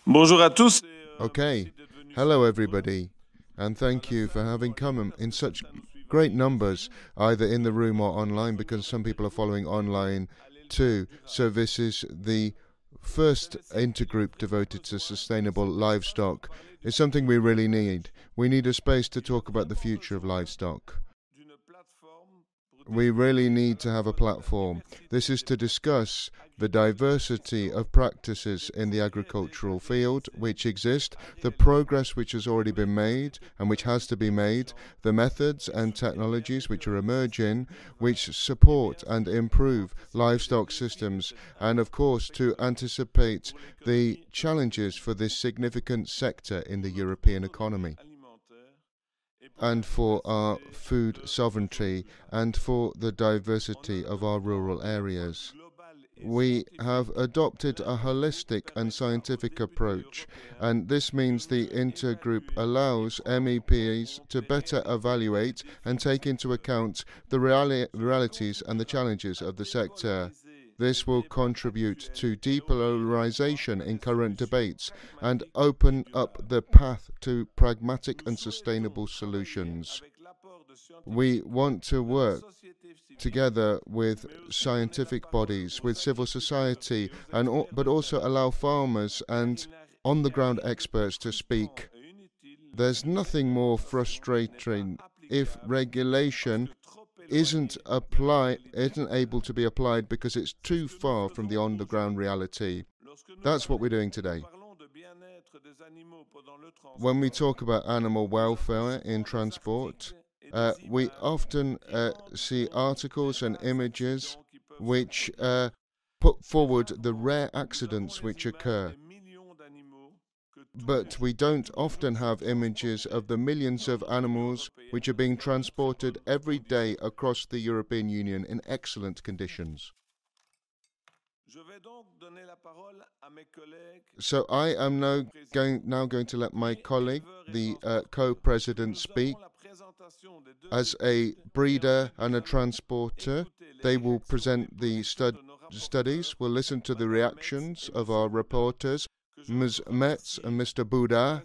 Bonjour à tous. Okay, hello everybody, and thank you for having come in such great numbers, either in the room or online, because some people are following online too. So this is the first intergroup devoted to sustainable livestock. It's something we really need. We need a space to talk about the future of livestock. We really need to have a platform. This is to discuss the diversity of practices in the agricultural field which exist, the progress which has already been made and which has to be made, the methods and technologies which are emerging, which support and improve livestock systems, and of course to anticipate the challenges for this significant sector in the European economy, and for our food sovereignty, and for the diversity of our rural areas. We have adopted a holistic and scientific approach, and this means the intergroup allows MEPs to better evaluate and take into account the realities and the challenges of the sector. This will contribute to depolarization in current debates and open up the path to pragmatic and sustainable solutions. We want to work together with scientific bodies, with civil society, but also allow farmers and on-the-ground experts to speak. There's nothing more frustrating if regulation isn't able to be applied because it's too far from the on-the-ground reality. That's what we're doing today. When we talk about animal welfare in transport, we often see articles and images which put forward the rare accidents which occur. But we don't often have images of the millions of animals which are being transported every day across the European Union in excellent conditions. So I am now going to let my colleague, the co-president, speak. As a breeder and a transporter, they will present the studies. We'll listen to the reactions of our reporters, Ms. Metz and Mr. Bouda,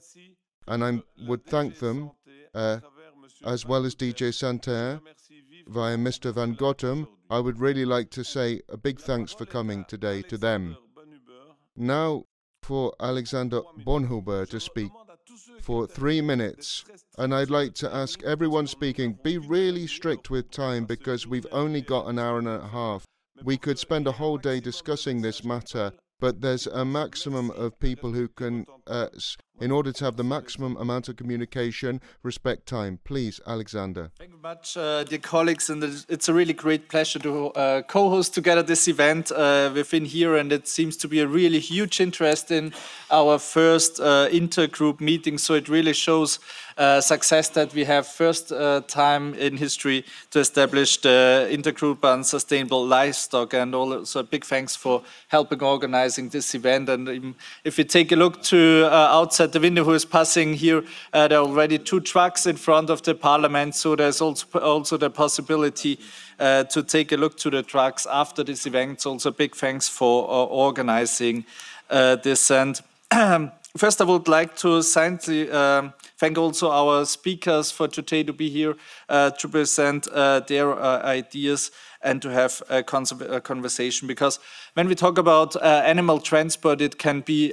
and I would thank them, as well as DJ Santerre, via Mr. Van Gottem. I would really like to say a big thanks for coming today to them. Now for Alexander Bonhuber to speak for 3 minutes. And I'd like to ask everyone speaking, be really strict with time because we've only got an hour and a half. We could spend a whole day discussing this matter, but there's a maximum of people who can, in order to have the maximum amount of communication, respect time. Please, Alexander. Thank you very much, dear colleagues, and it's a really great pleasure to co-host together this event within here, and it seems to be a really huge interest in our first intergroup meeting, so it really shows success that we have first time in history to establish the intergroup on sustainable livestock, and also a big thanks for helping organizing this event. And if you take a look to outside the window who is passing here, there are already 2 trucks in front of the parliament, so there's also the possibility to take a look to the trucks after this event. Also a big thanks for organizing this. And first I would like to thank also our speakers for today to be here to present their ideas and to have a conversation, because when we talk about animal transport, it can be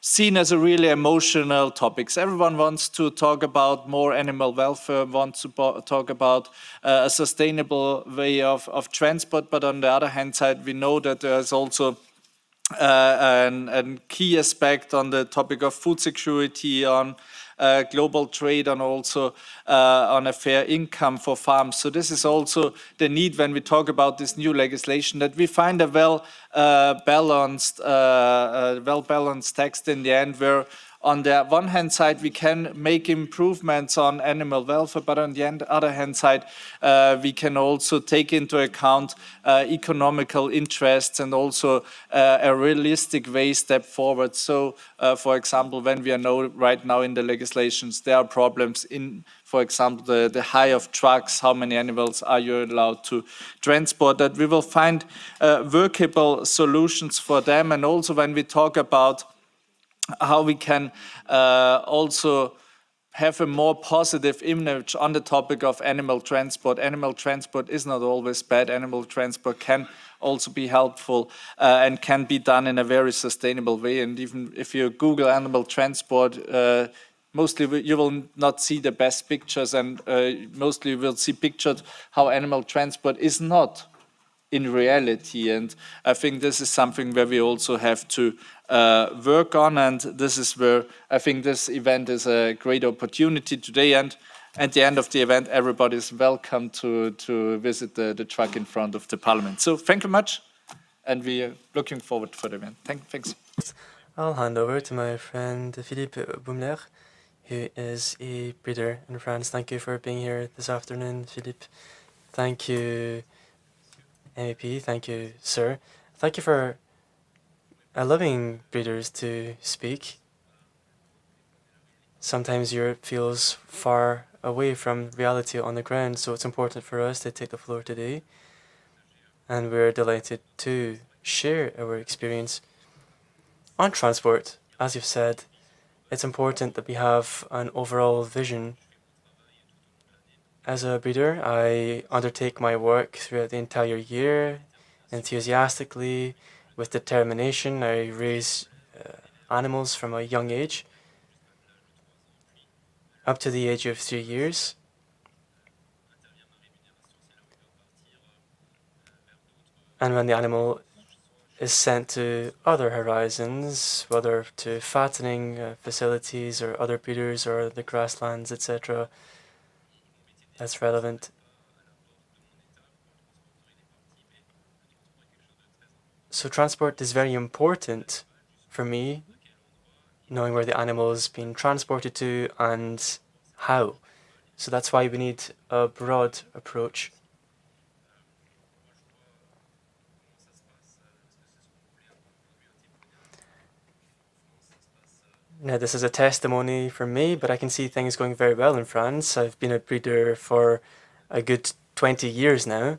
seen as a really emotional topic. Everyone wants to talk about more animal welfare, wants to talk about a sustainable way of transport, but on the other hand side, we know that there's also a key aspect on the topic of food security, on global trade, and also on a fair income for farms. So this is also the need when we talk about this new legislation, that we find a well-balanced text in the end, where on the one hand side we can make improvements on animal welfare, but on the other hand side we can also take into account economical interests and also a realistic way step forward. So for example, when we are right now in the legislations, there are problems in, for example, the height of trucks, how many animals are you allowed to transport, that we will find workable solutions for them. And also when we talk about how we can also have a more positive image on the topic of animal transport. Animal transport is not always bad. Animal transport can also be helpful and can be done in a very sustainable way. And even if you Google animal transport, mostly you will not see the best pictures, and mostly you will see pictures how animal transport is not in reality. And I think this is something where we also have to work on, and this is where I think this event is a great opportunity today. And at the end of the event, everybody is welcome to visit the truck in front of the parliament. So thank you much, and we are looking forward for the event. Thanks. I'll hand over to my friend Philippe Boumler, who is a breeder in France. Thank you for being here this afternoon, Philippe. Thank you, MEP. Thank you, sir. Thank you for allowing breeders to speak. Sometimes Europe feels far away from reality on the ground, so it's important for us to take the floor today. And we're delighted to share our experience on transport. As you've said, it's important that we have an overall vision. As a breeder, I undertake my work throughout the entire year, enthusiastically, with determination. I raise animals from a young age, up to the age of 3 years. And when the animal is sent to other horizons, whether to fattening facilities or other breeders or the grasslands, etc., that's relevant. So transport is very important for me, knowing where the animal is being transported to and how. So that's why we need a broad approach. Now, this is a testimony from me, but I can see things going very well in France. I've been a breeder for a good 20 years now.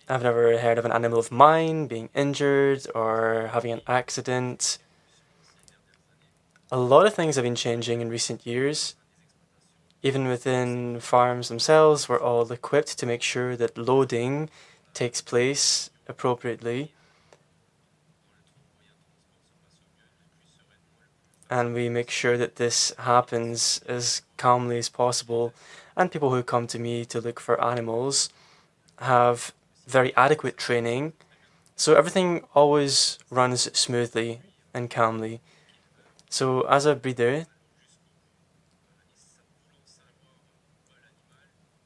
I've never heard of an animal of mine being injured or having an accident. A lot of things have been changing in recent years. Even within farms themselves, we're all equipped to make sure that loading takes place appropriately. And we make sure that this happens as calmly as possible. And people who come to me to look for animals have very adequate training. So everything always runs smoothly and calmly. So as a breeder,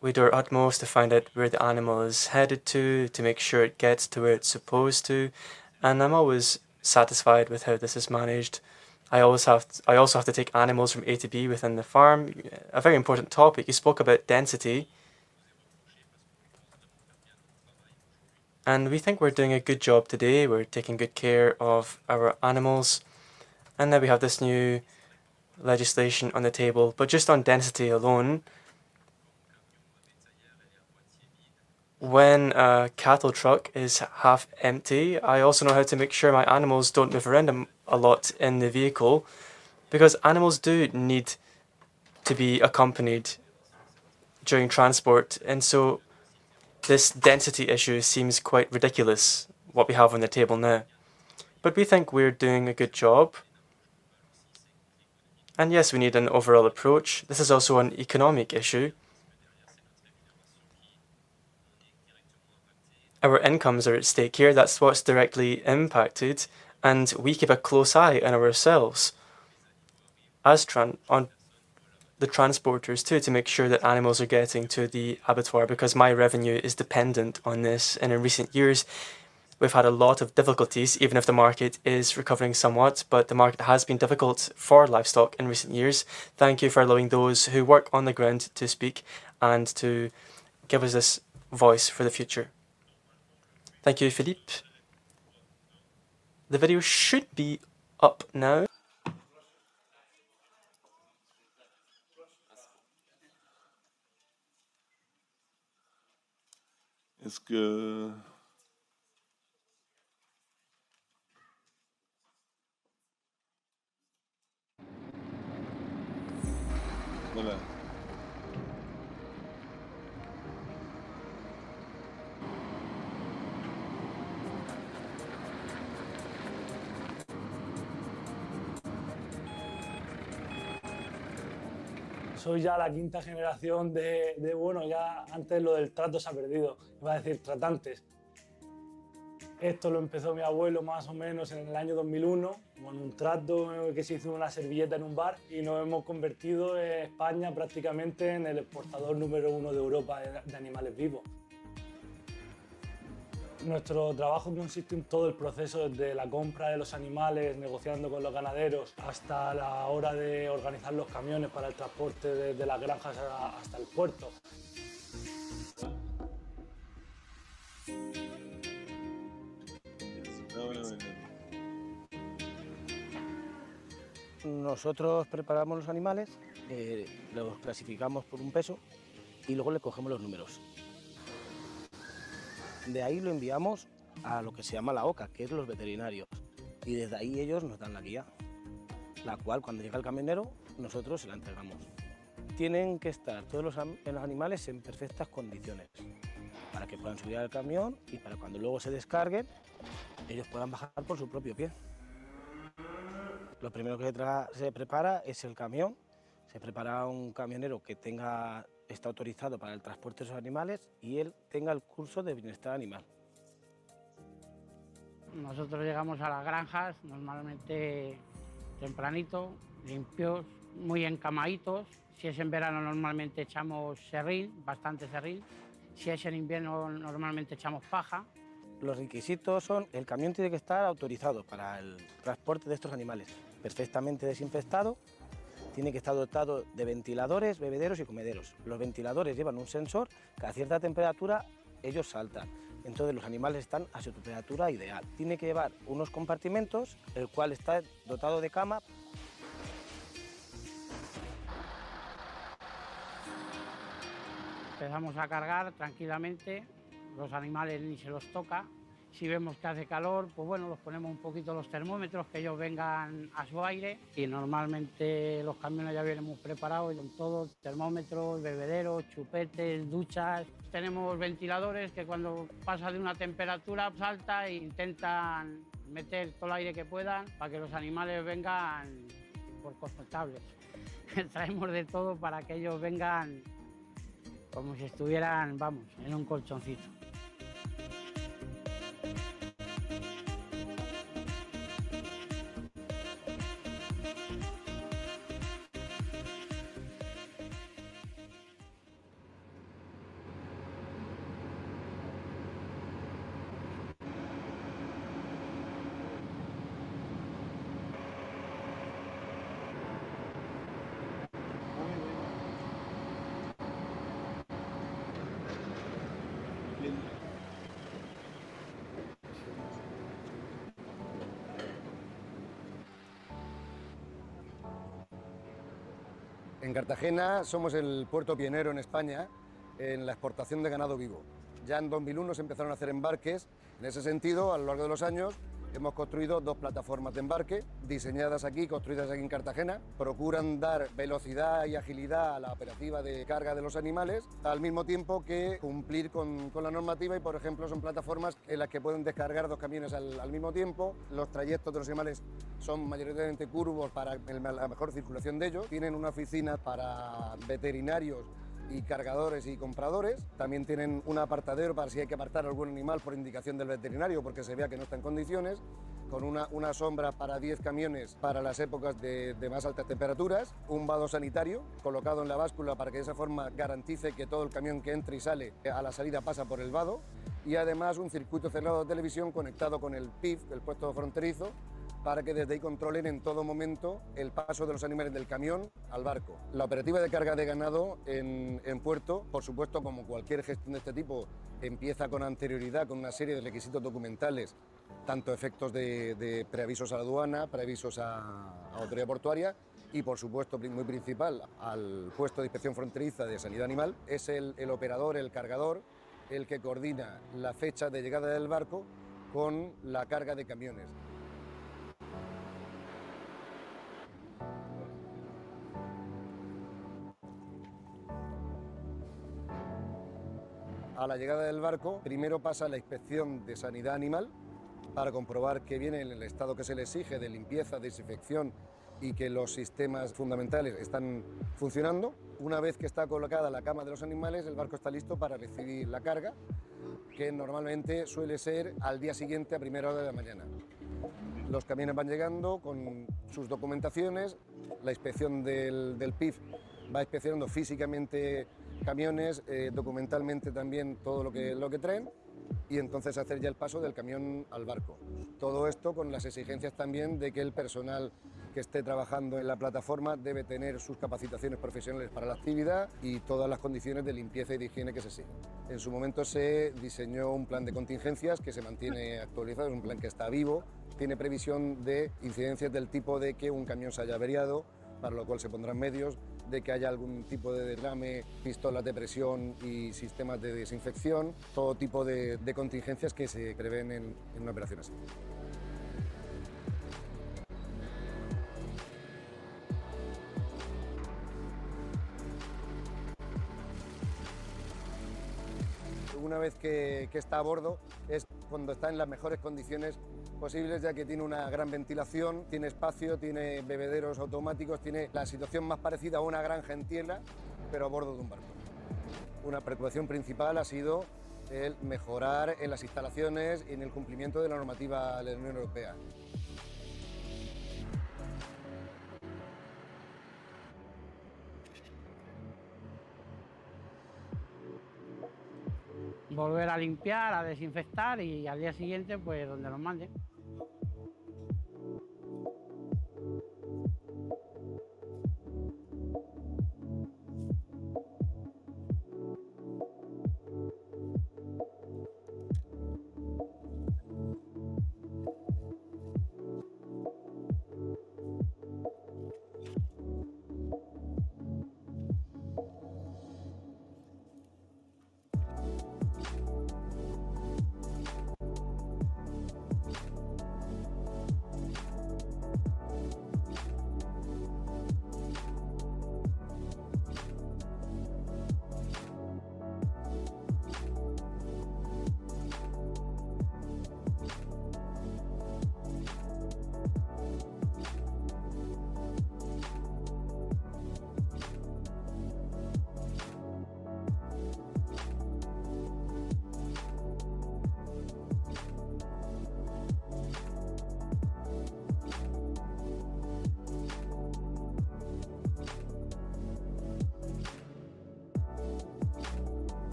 we do our utmost to find out where the animal is headed to make sure it gets to where it's supposed to. And I'm always satisfied with how this is managed. I also have to take animals from A to B within the farm. A very important topic. You spoke about density. And we think we're doing a good job today. We're taking good care of our animals. And now we have this new legislation on the table. But just on density alone, when a cattle truck is half empty, I also know how to make sure my animals don't move around a lot in the vehicle, because animals do need to be accompanied during transport. And so this density issue seems quite ridiculous, what we have on the table now. But we think we're doing a good job. And yes, we need an overall approach. This is also an economic issue. Our incomes are at stake here. That's what's directly impacted. And we keep a close eye on ourselves as on the transporters too, to make sure that animals are getting to the abattoir, because my revenue is dependent on this. And in recent years, we've had a lot of difficulties, even if the market is recovering somewhat, but the market has been difficult for livestock in recent years. Thank you for allowing those who work on the ground to speak and to give us this voice for the future. Thank you, Philippe. The video should be up now. Est-ce que soy ya la quinta generación bueno, ya antes lo del trato se ha perdido, iba a decir tratantes. Esto lo empezó mi abuelo más o menos en el año 2001, con un trato que se hizo en una servilleta en un bar, y nos hemos convertido en España prácticamente en el exportador número 1 de Europa de animales vivos. Nuestro trabajo consiste en todo el proceso, desde la compra de los animales, negociando con los ganaderos, hasta la hora de organizar los camiones para el transporte desde las granjas hasta el puerto. Nosotros preparamos los animales, los clasificamos por un peso y luego le cogemos los números. De ahí lo enviamos a lo que se llama la OCA, que es los veterinarios, y desde ahí ellos nos dan la guía, la cual cuando llega el camionero nosotros se la entregamos. Tienen que estar todos los animales en perfectas condiciones para que puedan subir al camión y para cuando luego se descarguen ellos puedan bajar por su propio pie. Lo primero que se prepara es el camión. Se prepara un camionero que está autorizado para el transporte de esos animales y él tenga el curso de bienestar animal. Nosotros llegamos a las granjas normalmente tempranito, limpios, muy encamaditos. Si es en verano normalmente echamos serrín, bastante serrín. Si es en invierno normalmente echamos paja. Los requisitos son: el camión tiene que estar autorizado para el transporte de estos animales, perfectamente desinfectado, tiene que estar dotado de ventiladores, bebederos y comederos. Los ventiladores llevan un sensor que a cierta temperatura ellos saltan, entonces los animales están a su temperatura ideal. Tiene que llevar unos compartimentos, el cual está dotado de cama. Empezamos a cargar tranquilamente, los animales ni se los toca. Si vemos que hace calor, pues bueno, los ponemos un poquito los termómetros, que ellos vengan a su aire, y normalmente los camiones ya vienen muy preparados con todo: termómetros, bebederos, chupetes, duchas. Tenemos ventiladores que cuando pasa de una temperatura alta e intentan meter todo el aire que puedan para que los animales vengan por confortables. Traemos de todo para que ellos vengan como si estuvieran, vamos, en un colchoncito. En Cartagena somos el puerto pionero en España en la exportación de ganado vivo. Ya en 2001 se empezaron a hacer embarques. En ese sentido, a lo largo de los años, hemos construido 2 plataformas de embarque, diseñadas aquí, construidas aquí en Cartagena. Procuran dar velocidad y agilidad a la operativa de carga de los animales, al mismo tiempo que cumplir con la normativa, y por ejemplo son plataformas en las que pueden descargar 2 camiones al mismo tiempo. Los trayectos de los animales son mayoritariamente curvos para la mejor circulación de ellos. Tienen una oficina para veterinarios y cargadores y compradores. También tienen un apartadero para si hay que apartar algún animal por indicación del veterinario porque se vea que no está en condiciones, con una sombra para 10 camiones para las épocas de más altas temperaturas, un vado sanitario colocado en la báscula para que de esa forma garantice que todo el camión que entra y sale a la salida pasa por el vado, y además un circuito cerrado de televisión conectado con el PIF, el puesto fronterizo, para que desde ahí controlen en todo momento el paso de los animales del camión al barco. La operativa de carga de ganado en puerto, por supuesto, como cualquier gestión de este tipo, empieza con anterioridad, con una serie de requisitos documentales, tanto efectos de preavisos a la aduana, preavisos a autoridad portuaria, y por supuesto, muy principal, al puesto de inspección fronteriza de sanidad animal. Es el operador, el cargador, el que coordina la fecha de llegada del barco con la carga de camiones. A la llegada del barco, primero pasa la inspección de sanidad animal para comprobar que viene en el estado que se le exige de limpieza, desinfección y que los sistemas fundamentales están funcionando. Una vez que está colocada la cama de los animales, el barco está listo para recibir la carga, que normalmente suele ser al día siguiente a primera hora de la mañana. Los camiones van llegando con sus documentaciones, la inspección del PIF va inspeccionando físicamente camiones, documentalmente también todo lo que traen, y entonces hacer ya el paso del camión al barco. Todo esto con las exigencias también de que el personal que esté trabajando en la plataforma debe tener sus capacitaciones profesionales para la actividad y todas las condiciones de limpieza y de higiene que se siguen. En su momento se diseñó un plan de contingencias que se mantiene actualizado, es un plan que está vivo, tiene previsión de incidencias del tipo de que un camión se haya averiado, para lo cual se pondrán medios, de que haya algún tipo de derrame, pistolas de presión y sistemas de desinfección, todo tipo de contingencias que se prevén en una operación así. Una vez que está a bordo es cuando está en las mejores condiciones posibles, ya que tiene una gran ventilación, tiene espacio, tiene bebederos automáticos, tiene la situación más parecida a una granja en tierra, pero a bordo de un barco. Una preocupación principal ha sido el mejorar en las instalaciones y en el cumplimiento de la normativa de la Unión Europea. Volver a limpiar, a desinfectar y al día siguiente, pues donde nos manden.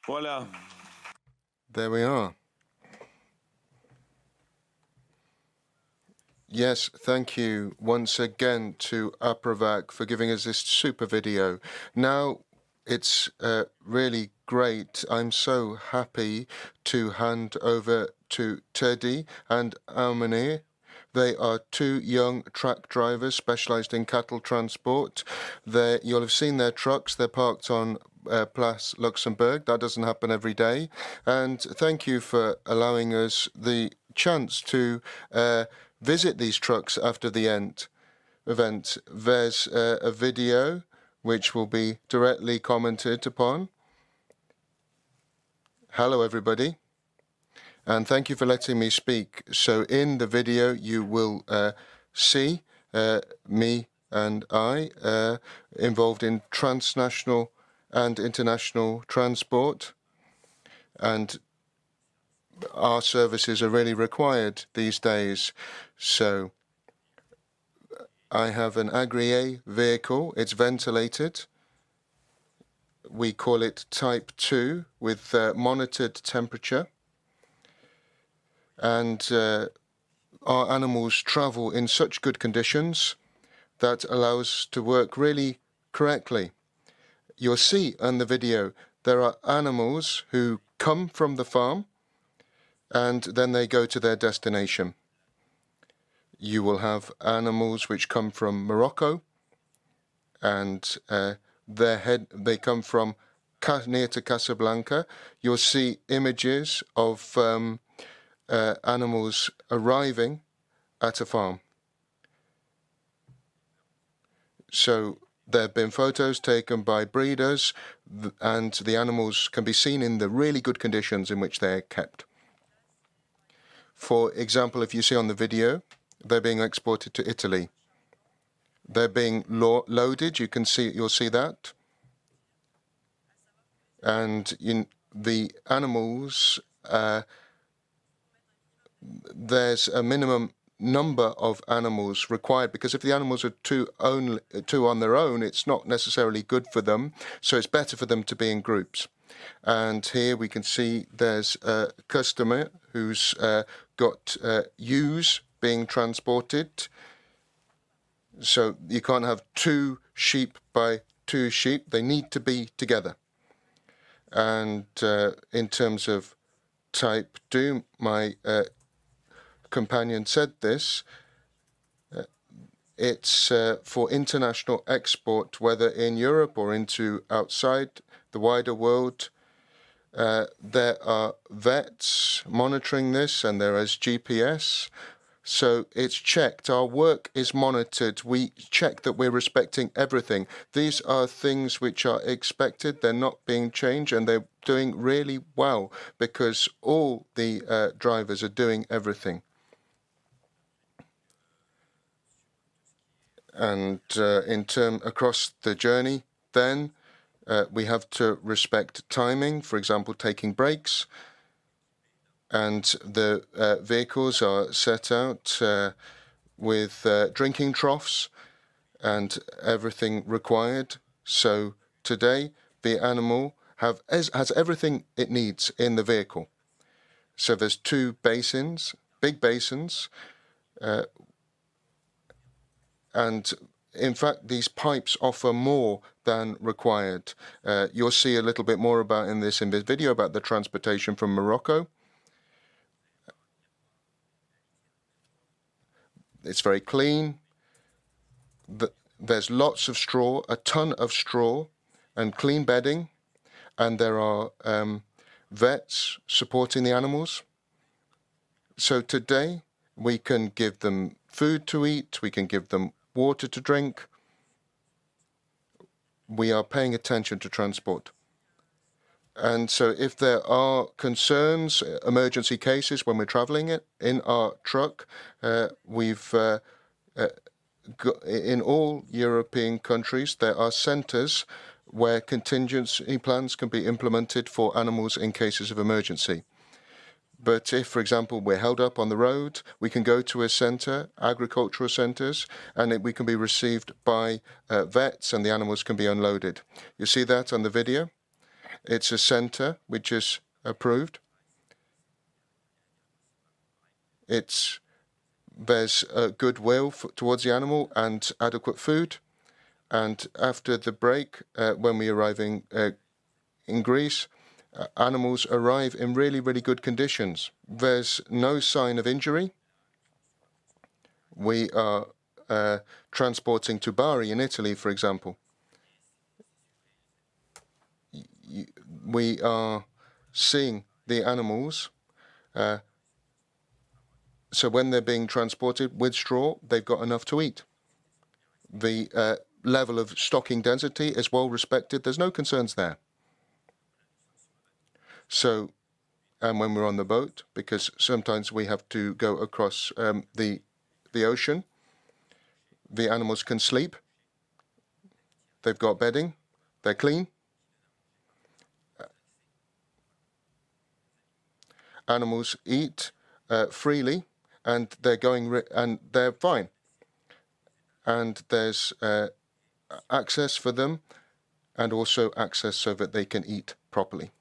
Voilà. There we are. Yes, thank you once again to Aprovac for giving us this super video. Now, it's really great. I'm so happy to hand over to Teddy and Almane. They are two young truck drivers specialized in cattle transport. You'll have seen their trucks. They're parked on Place Luxembourg. That doesn't happen every day. And thank you for allowing us the chance to visit these trucks after the event. There's a video which will be directly commented upon. Hello, everybody. And thank you for letting me speak. So in the video, you will see me and I involved in transnational and international transport. And our services are really required these days. So I have an Agri-A vehicle. It's ventilated. We call it Type 2 with monitored temperature. And our animals travel in such good conditions that allow us to work really correctly. You'll see on the video there are animals who come from the farm and then they go to their destination. You will have animals which come from Morocco and they come from near to Casablanca. You'll see images of animals arriving at a farm. So there have been photos taken by breeders, and the animals can be seen in the really good conditions in which they're kept. For example, if you see on the video, they're being exported to Italy. They're being loaded. You'll see that. And the animals, there's a minimum number of animals required, because if the animals are two on their own, it's not necessarily good for them. So it's better for them to be in groups. And here we can see there's a customer who's got ewes being transported. So you can't have 2 sheep by 2 sheep. They need to be together. And in terms of type 2, my companion said this, it's for international export, whether in Europe or into outside the wider world. There are vets monitoring this, and there is GPS. So it's checked. Our work is monitored. We check that we're respecting everything. These are things which are expected. They're not being changed, and they're doing really well because all the drivers are doing everything. And across the journey, then we have to respect timing, for example, taking breaks. And the vehicles are set out with drinking troughs and everything required. So today, the animal has everything it needs in the vehicle. So there's 2 basins, big basins, and in fact, these pipes offer more than required. You'll see a little bit more in this video about the transportation from Morocco. It's very clean. There's lots of straw, a ton of straw, and clean bedding. And there are vets supporting the animals. So today, we can give them food to eat. We can give them water to drink. We are paying attention to transport. And so if there are concerns, emergency cases when we're traveling in our truck, we've in all European countries, there are centers where contingency plans can be implemented for animals in cases of emergency. But if, for example, we're held up on the road, we can go to a center, agricultural centers, and we can be received by vets, and the animals can be unloaded. You see that on the video? It's a center which is approved. There's goodwill towards the animal and adequate food. And after the break, when we arrive in Greece, animals arrive in really, really good conditions. There's no sign of injury. We are transporting to Bari in Italy, for example. We are seeing the animals. So when they're being transported with straw, they've got enough to eat. The level of stocking density is well respected. There's no concerns there. So, and when we're on the boat, because sometimes we have to go across the ocean, the animals can sleep. They've got bedding. They're clean. Animals eat freely, and they're fine. And there's access for them, and also access so that they can eat properly.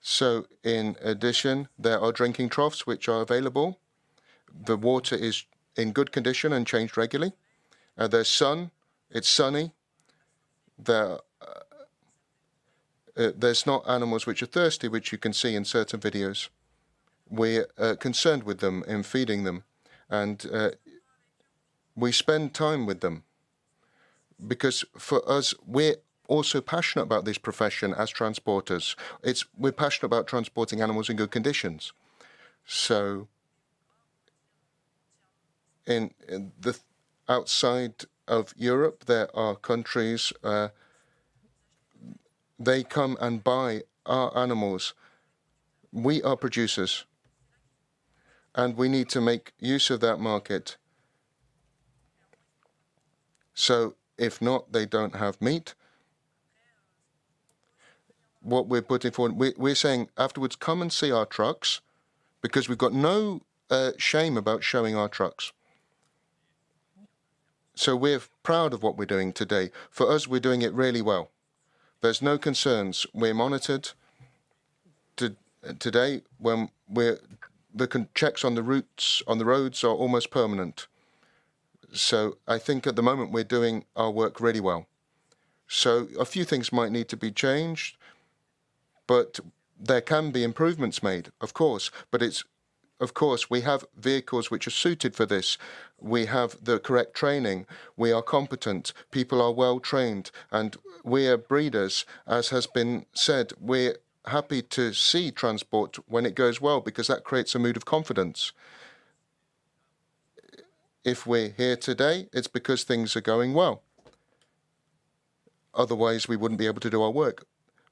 So, in addition, there are drinking troughs which are available. The water is in good condition and changed regularly. There's sun. It's sunny. There's not animals which are thirsty, which you can see in certain videos. We're concerned with them in feeding them, and we spend time with them because for us, we're also passionate about this profession as transporters. We're passionate about transporting animals in good conditions. So outside of Europe, there are countries, they come and buy our animals. We are producers, and we need to make use of that market. So if not, they don't have meat. What we're putting forward, we're saying afterwards, come and see our trucks, because we've got no shame about showing our trucks. So we're proud of what we're doing today. For us, we're doing it really well. There's no concerns. We're monitored. Today, when the checks on the roads are almost permanent. So I think at the moment we're doing our work really well. So a few things might need to be changed, but there can be improvements made, of course. But of course, we have vehicles which are suited for this. We have the correct training. We are competent. People are well trained. And we are breeders, as has been said. We're happy to see transport when it goes well, because that creates a mood of confidence. If we're here today, it's because things are going well. Otherwise, we wouldn't be able to do our work.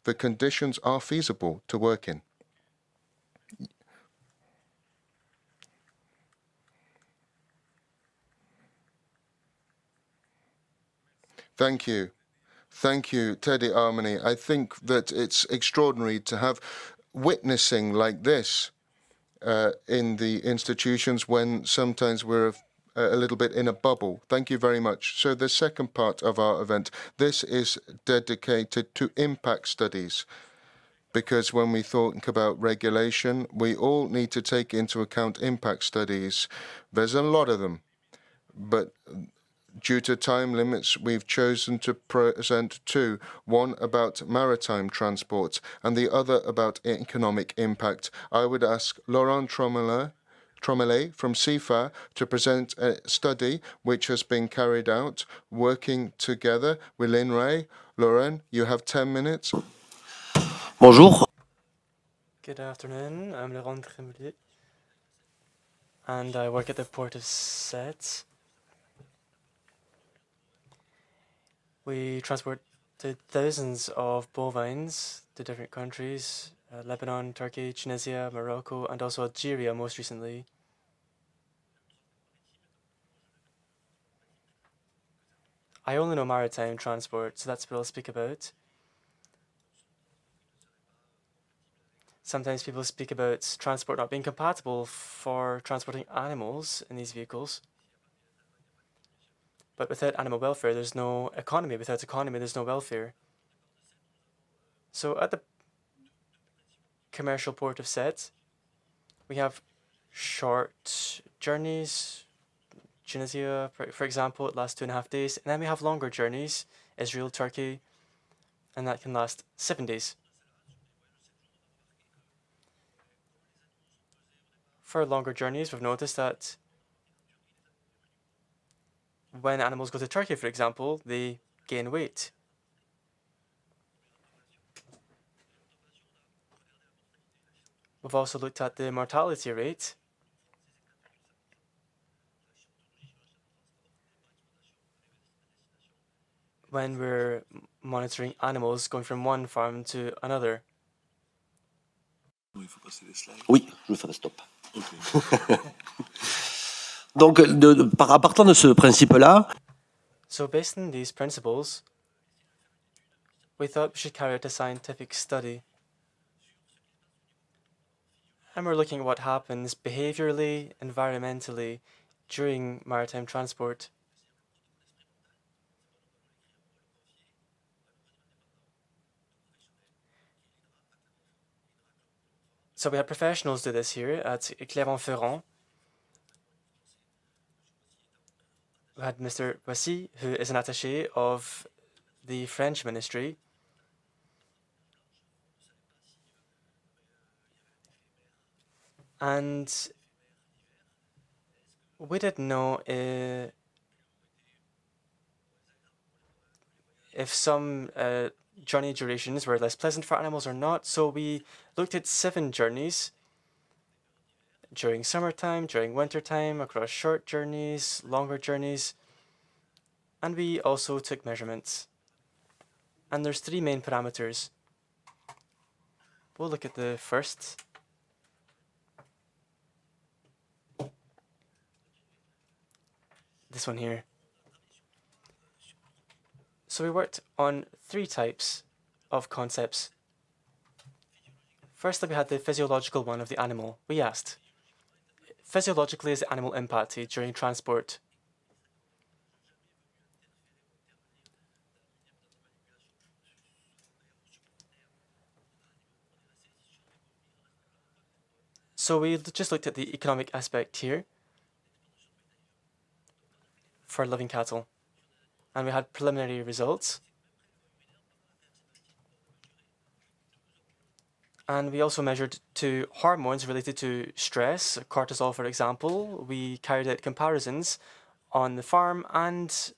The conditions are feasible to work in. Thank you. Thank you, Teddy Armani. I think that it's extraordinary to have witnessing like this in the institutions when sometimes we're a little bit in a bubble. Thank you very much. So the second part of our event, this is dedicated to impact studies. Because when we think about regulation, we all need to take into account impact studies. There's a lot of them. But due to time limits, we've chosen to present two, one about maritime transport and the other about economic impact. I would ask Laurent Tromelet from CIFA to present a study which has been carried out working together with l'INRAE. Laurent, you have 10 minutes. Bonjour. Good afternoon. I'm Laurent Tromelet, and I work at the Port of Sète. We transported thousands of bovines to different countries, Lebanon, Turkey, Tunisia, Morocco, and also Algeria most recently. I only know maritime transport, so that's what I'll speak about. Sometimes people speak about transport not being compatible for transporting animals in these vehicles. But without animal welfare, there's no economy. Without economy, there's no welfare. So at the commercial port of Sète, we have short journeys. Tunisia, for example, it lasts 2.5 days. And then we have longer journeys, Israel, Turkey, and that can last 7 days. For longer journeys, we've noticed that when animals go to Turkey, for example, they gain weight. We've also looked at the mortality rate. When we're monitoring animals going from one farm to another. Oui, je vais faire stop. Donc, partant de ce principe-là. So based on these principles, we thought we should carry out a scientific study. And we're looking at what happens behaviorally, environmentally, during maritime transport. So we had professionals do this here at Clermont-Ferrand. We had Mr. Boissy, who is an attaché of the French ministry. And we didn't know if some journey durations were less pleasant for animals or not. So we looked at 7 journeys during summertime, during wintertime, across short journeys, longer journeys. And we also took measurements. And there's 3 main parameters. We'll look at the first. This one here. So we worked on 3 types of concepts. Firstly, we had the physiological one of the animal. We asked, physiologically, is the animal impacted during transport? So we just looked at the economic aspect here for living cattle, and we had preliminary results. And we also measured 2 hormones related to stress, cortisol, for example. We carried out comparisons on the farm and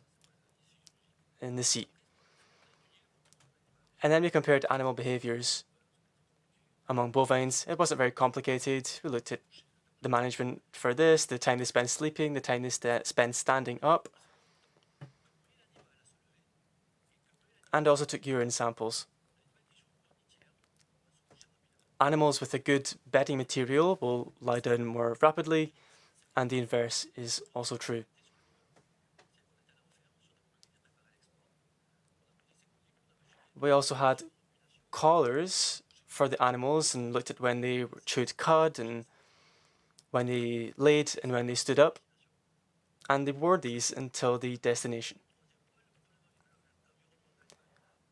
in the sea. And then we compared animal behaviors among bovines. It wasn't very complicated. We looked at the management for this, the time they spend sleeping, the time they spend standing up, and also took urine samples. Animals with a good bedding material will lie down more rapidly, and the inverse is also true. We also had collars for the animals and looked at when they chewed cud and when they laid and when they stood up, and they wore these until the destination.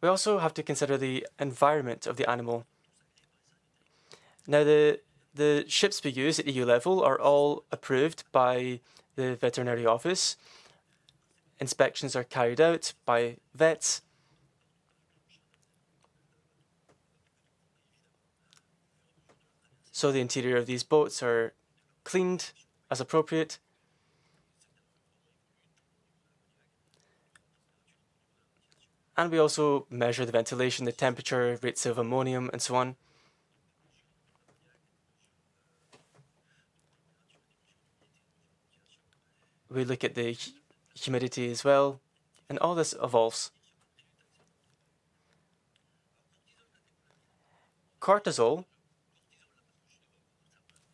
We also have to consider the environment of the animal. Now, the ships we use at EU level are all approved by the veterinary office. Inspections are carried out by vets. So the interior of these boats are cleaned as appropriate. And we also measure the ventilation, the temperature, rates of ammonium, and so on. We look at the humidity as well, and all this evolves. Cortisol.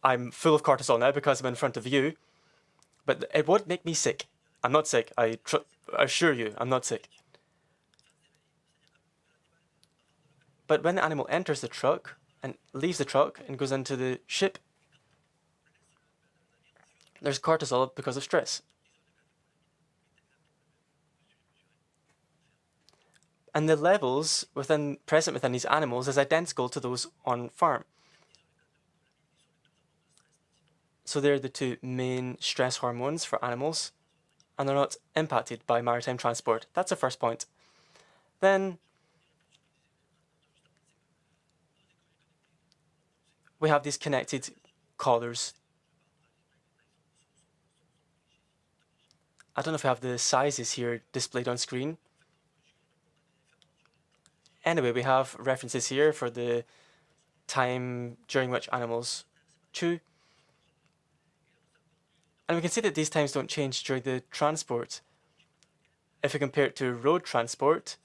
I'm full of cortisol now because I'm in front of you, but it won't make me sick. I'm not sick. I assure you, I'm not sick. But when the animal enters the truck and leaves the truck and goes into the ship, there's cortisol because of stress. And the levels present within these animals is identical to those on farm. So they're the 2 main stress hormones for animals, and they're not impacted by maritime transport. That's the first point. Then we have these connected collars. I don't know if we have the sizes here displayed on screen. Anyway, we have references here for the time during which animals chew. And we can see that these times don't change during the transport. If we compare it to road transport,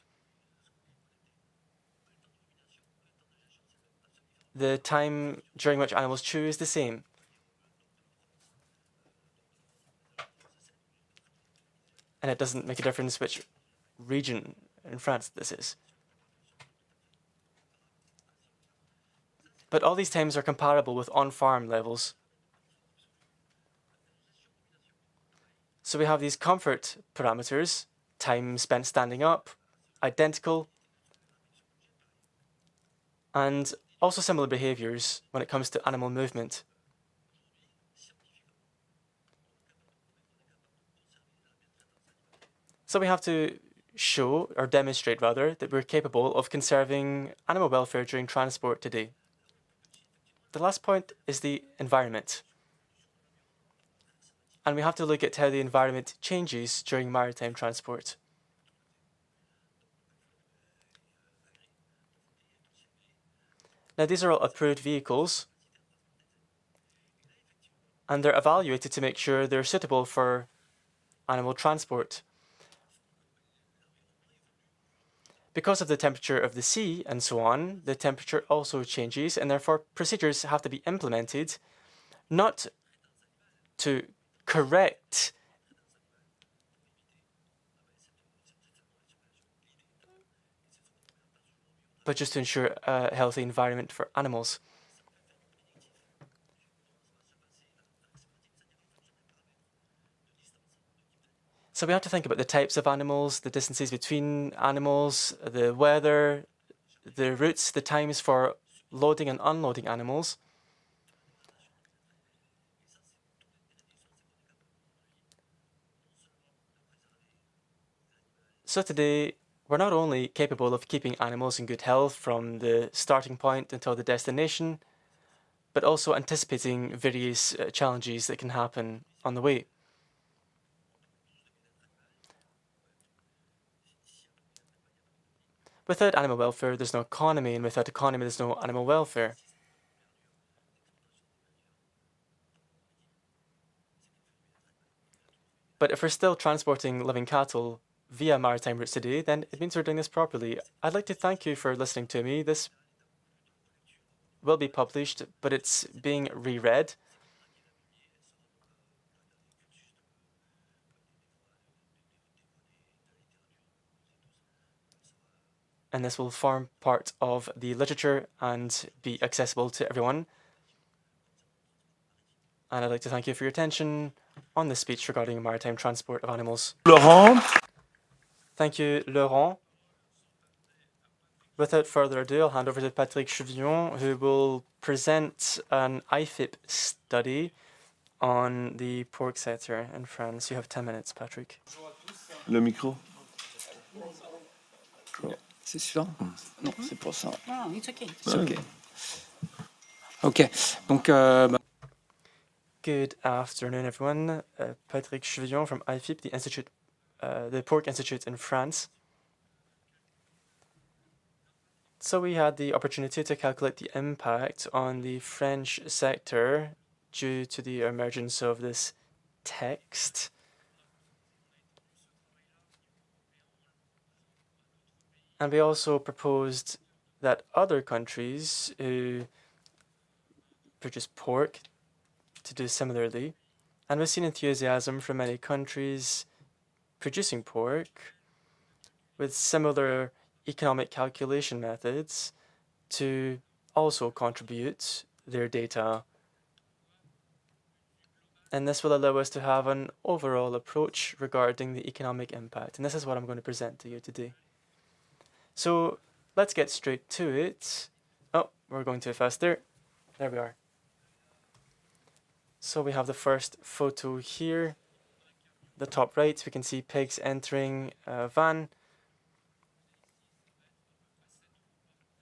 the time during which animals chew is the same. And it doesn't make a difference which region in France this is. But all these times are comparable with on-farm levels. So we have these comfort parameters, time spent standing up, identical, and also similar behaviors when it comes to animal movement. So we have to show, or demonstrate rather, that we're capable of conserving animal welfare during transport today. The last point is the environment. And we have to look at how the environment changes during maritime transport. Now, these are all approved vehicles, and they're evaluated to make sure they're suitable for animal transport. Because of the temperature of the sea and so on, the temperature also changes, and therefore procedures have to be implemented not to correct but just to ensure a healthy environment for animals. So we have to think about the types of animals, the distances between animals, the weather, the routes, the times for loading and unloading animals. So today, we're not only capable of keeping animals in good health from the starting point until the destination, but also anticipating various challenges that can happen on the way. Without animal welfare, there's no economy, and without economy, there's no animal welfare. But if we're still transporting living cattle via maritime routes today, then it means we're doing this properly. I'd like to thank you for listening to me. This will be published, but it's being reread. And this will form part of the literature and be accessible to everyone. And I'd like to thank you for your attention on this speech regarding maritime transport of animals. Laurent. Thank you, Laurent. Without further ado, I'll hand over to Patrick Chevillon, who will present an IFIP study on the pork sector in France. You have 10 minutes, Patrick. Le micro. C'est suffisant? Non, c'est pour ça. No, it's okay. It's okay. Okay. Donc, Good afternoon, everyone. Patrick Chevillon from IFIP, the Pork Institute in France. So we had the opportunity to calculate the impact on the French sector due to the emergence of this text. And we also proposed that other countries who produce pork to do similarly. And we've seen enthusiasm from many countries producing pork with similar economic calculation methods to also contribute their data. And this will allow us to have an overall approach regarding the economic impact. And this is what I'm going to present to you today. So let's get straight to it. Oh, we're going too fast there. There we are. So we have the first photo here. The top right, we can see pigs entering a van.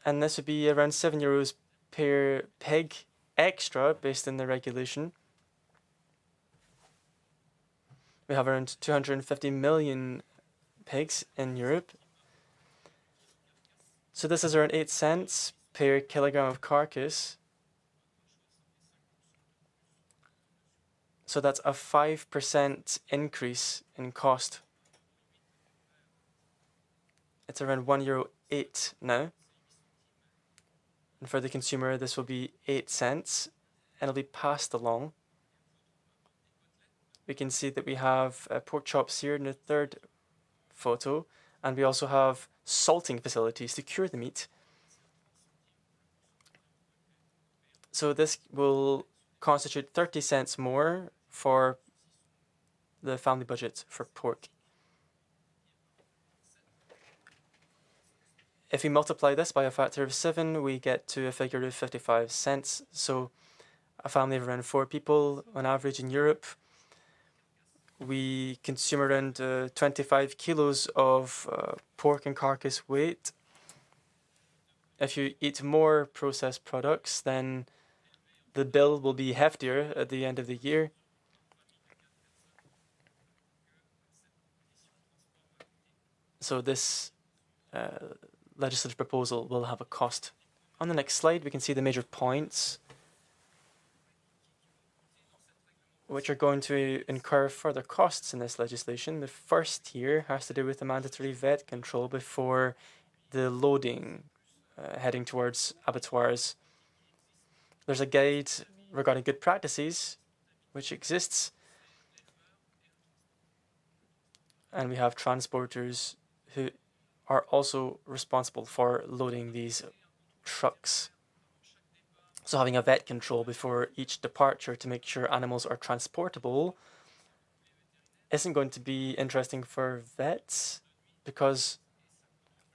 And this would be around €7 per pig extra based on the regulation. We have around 250 million pigs in Europe. So this is around 8 cents per kilogram of carcass. So that's a 5% increase in cost. It's around €1.08 now. And for the consumer, this will be 8 cents, and it'll be passed along. We can see that we have pork chops here in the third photo, and we also have salting facilities to cure the meat. So this will constitute 30 cents more for the family budget for pork. If we multiply this by a factor of 7, we get to a figure of 55 cents. So a family of around 4 people on average in Europe, we consume around 25 kilos of pork and carcass weight. If you eat more processed products, then the bill will be heftier at the end of the year. So this legislative proposal will have a cost. On the next slide, we can see the major points which are going to incur further costs in this legislation. The first here has to do with the mandatory vet control before the loading heading towards abattoirs. There's a guide regarding good practices which exists, and we have transporters who are also responsible for loading these trucks. So having a vet control before each departure to make sure animals are transportable isn't going to be interesting for vets, because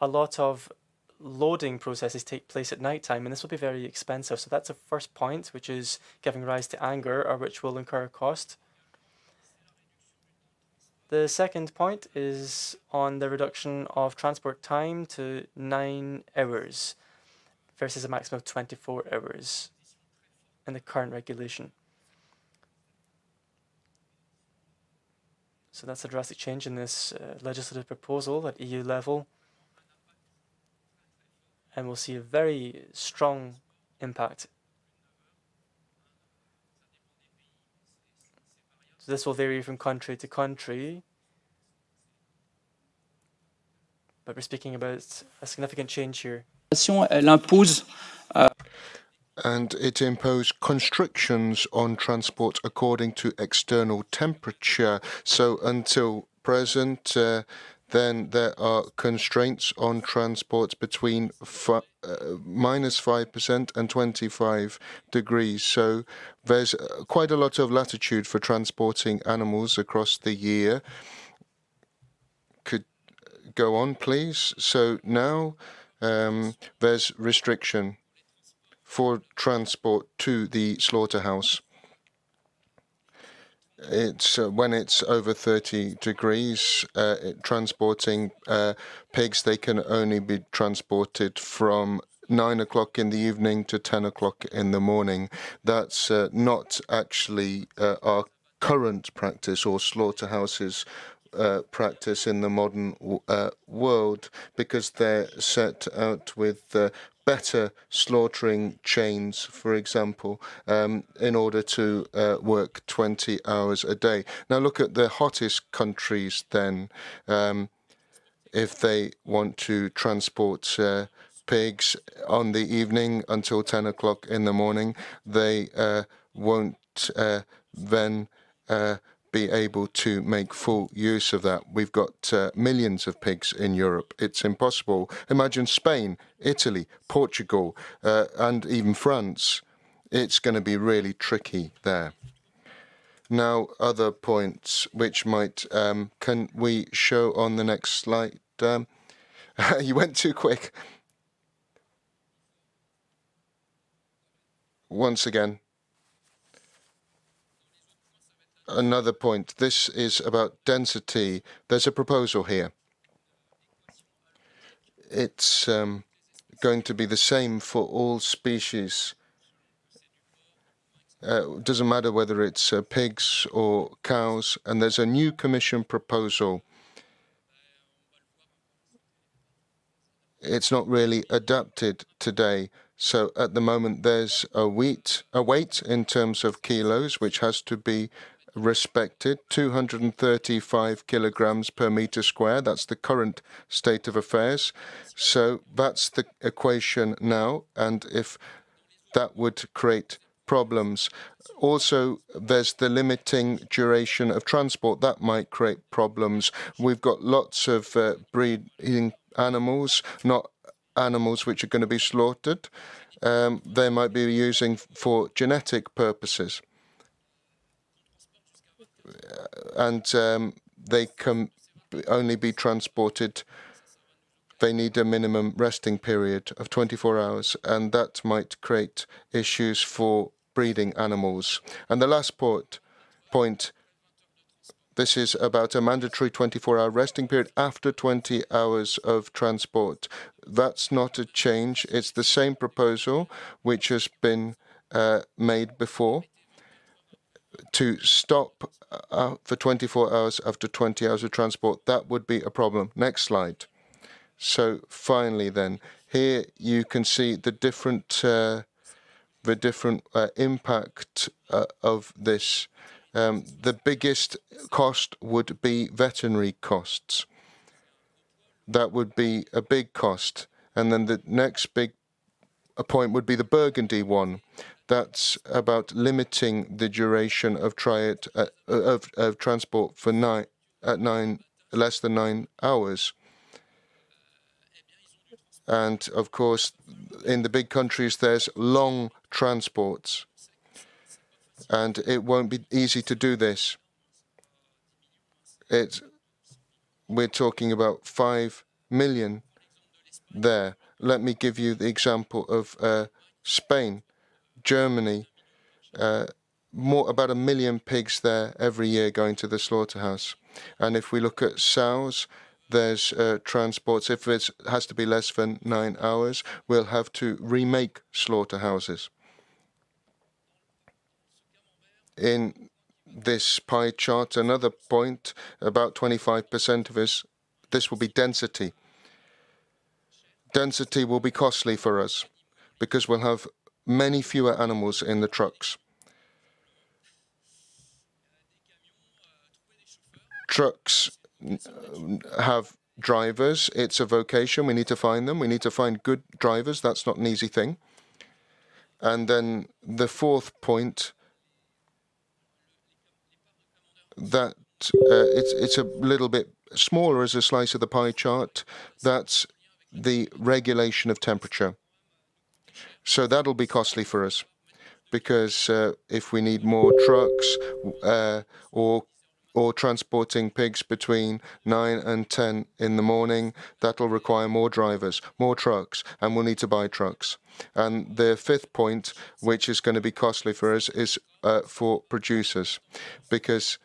a lot of loading processes take place at night time, and this will be very expensive. So that's the first point, which is giving rise to anger, or which will incur cost. The second point is on the reduction of transport time to 9 hours versus a maximum of 24 hours in the current regulation. So that's a drastic change in this legislative proposal at EU level. And we'll see a very strong impact. So this will vary from country to country, but we're speaking about a significant change here. Elle impose And it imposed constrictions on transport according to external temperature. So until present, then there are constraints on transport between -5% and 25 degrees. So there's quite a lot of latitude for transporting animals across the year. Could go on, please. So now there's restriction for transport to the slaughterhouse. It's when it's over 30 degrees, transporting pigs, they can only be transported from 9 o'clock in the evening to 10 o'clock in the morning. That's not actually our current practice or slaughterhouses practice in the modern world, because they're set out with better slaughtering chains, for example, in order to work 20 hours a day. Now look at the hottest countries then. If they want to transport pigs on the evening until 10 o'clock in the morning, they won't then be able to make full use of that. We've got millions of pigs in Europe. It's impossible. Imagine Spain, Italy, Portugal, and even France. It's going to be really tricky there. Now, other points which might, can we show on the next slide? You went too quick. Once again. Another point. This is about density. There's a proposal here. It's going to be the same for all species. It doesn't matter whether it's pigs or cows. And there's a new Commission proposal. It's not really adapted today. So at the moment, there's a weight in terms of kilos, which has to be respected, 235 kilograms per meter square. That's the current state of affairs. So that's the equation now. And if that would create problems. Also, there's the limiting duration of transport. That might create problems. We've got lots of breeding animals, not animals which are going to be slaughtered. They might be using for genetic purposes. And they can only be transported. They need a minimum resting period of 24 hours, and that might create issues for breeding animals. And the last point, this is about a mandatory 24-hour resting period after 20 hours of transport. That's not a change. It's the same proposal which has been made before, to stop for 24 hours after 20 hours of transport. That would be a problem. Next slide. So finally then, here you can see the different impact of this. The biggest cost would be veterinary costs. That would be a big cost. And then the next big point would be the Burgundy one. That's about limiting the duration of transport for less than 9 hours. And of course, in the big countries, there's long transports, and it won't be easy to do this. We're talking about 5 million there. Let me give you the example of Spain, Germany, about 1 million pigs there every year going to the slaughterhouse. And if we look at sows, there's transports. If it has to be less than 9 hours, we'll have to remake slaughterhouses. In this pie chart, another point, about 25% of this will be density. Density will be costly for us because we'll have many fewer animals in the trucks. Trucks have drivers. It's a vocation. We need to find them. We need to find good drivers. That's not an easy thing. And then the fourth point, that it's a little bit smaller as a slice of the pie chart. That's the regulation of temperature. So that'll be costly for us because if we need more trucks or transporting pigs between 9 and 10 in the morning, that'll require more drivers, more trucks, and we'll need to buy trucks. And the fifth point, which is going to be costly for us, is for producers, because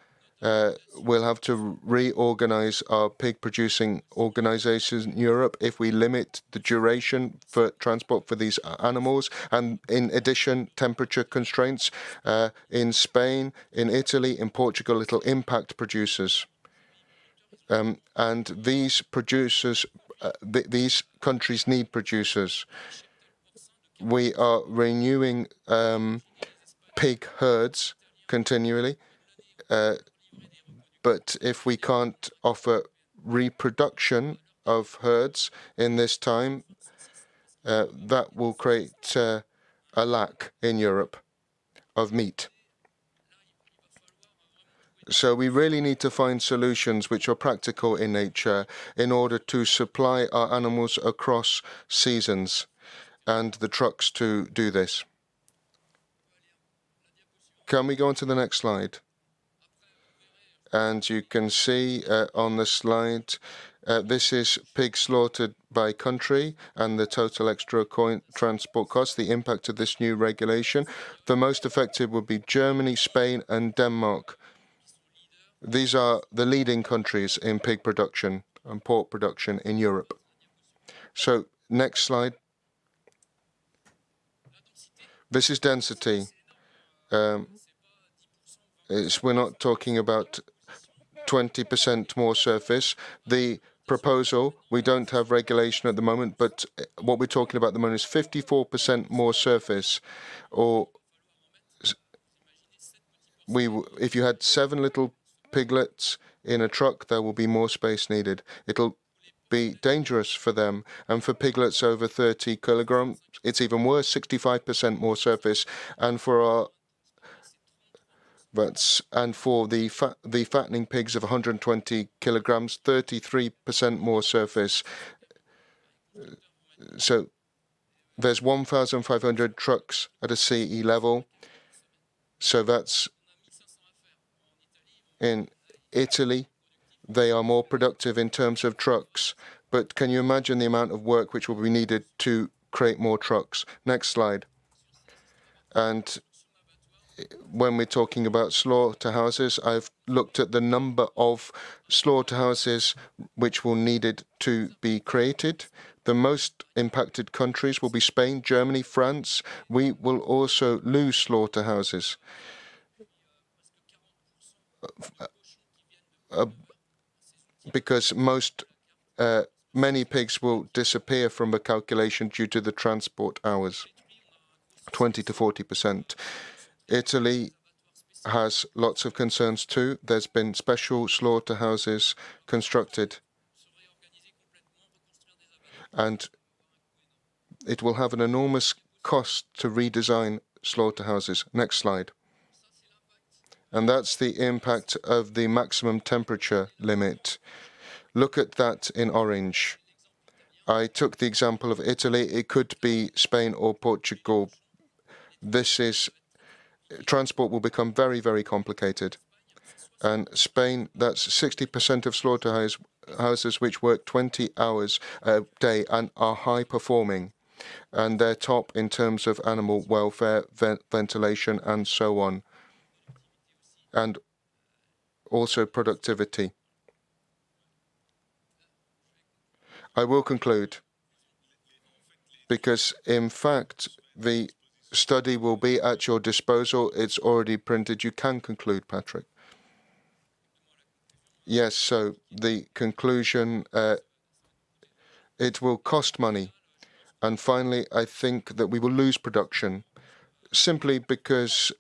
we'll have to reorganize our pig-producing organizations in Europe if we limit the duration for transport for these animals. And in addition, temperature constraints in Spain, in Italy, in Portugal, it'll impact producers. And these producers, these countries need producers. We are renewing pig herds continually. But if we can't offer reproduction of herds in this time, that will create a lack in Europe of meat. So we really need to find solutions which are practical in nature in order to supply our animals across seasons, and the trucks to do this. Can we go on to the next slide? And you can see on the slide, this is pigs slaughtered by country and the total extra transport cost, the impact of this new regulation. The most affected would be Germany, Spain, and Denmark. These are the leading countries in pig production and pork production in Europe. So, next slide. This is density. We're not talking about 20% more surface. The proposal, we don't have regulation at the moment, but what we're talking about at the moment is 54% more surface. Or if you had 7 little piglets in a truck, there will be more space needed. It'll be dangerous for them. And for piglets over 30 kilograms, it's even worse, 65% more surface. And for the fattening pigs of 120 kilograms, 33% more surface. So there's 1,500 trucks at a CE level. So that's in Italy. They are more productive in terms of trucks. But can you imagine the amount of work which will be needed to create more trucks? Next slide. And when we're talking about slaughterhouses, I've looked at the number of slaughterhouses which will needed to be created. The most impacted countries will be Spain, Germany, France. We will also lose slaughterhouses. Because many pigs will disappear from the calculation due to the transport hours, 20 to 40%. Italy has lots of concerns too. There's been special slaughterhouses constructed, and it will have an enormous cost to redesign slaughterhouses. Next slide. And that's the impact of the maximum temperature limit. Look at that in orange. I took the example of Italy. It could be Spain or Portugal. Transport will become very, very complicated. And Spain, that's 60% of slaughterhouses which work 20 hours a day and are high performing. And they're top in terms of animal welfare, ventilation, and so on. And also productivity. I will conclude because, in fact, the study will be at your disposal. It's already printed. You can conclude, Patrick. Yes, so the conclusion, it will cost money. And finally, I think that we will lose production simply because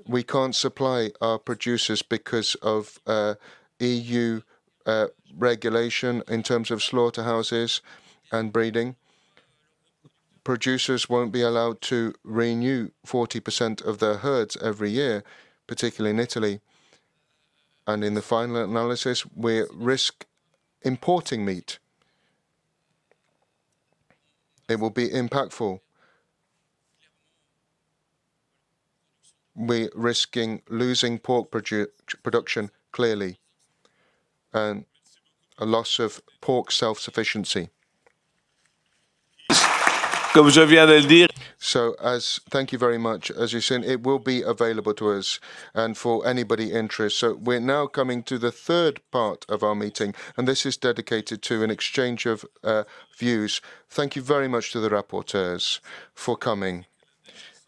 we can't supply our producers because of EU regulation in terms of slaughterhouses and breeding. Producers won't be allowed to renew 40% of their herds every year, particularly in Italy. And in the final analysis, we risk importing meat. It will be impactful. We're risking losing pork production, clearly, and a loss of pork self-sufficiency. Comme je viens de le dire. So, thank you very much. As you've seen, it will be available to us and for anybody interested. So we're now coming to the third part of our meeting, and this is dedicated to an exchange of views. Thank you very much to the rapporteurs for coming,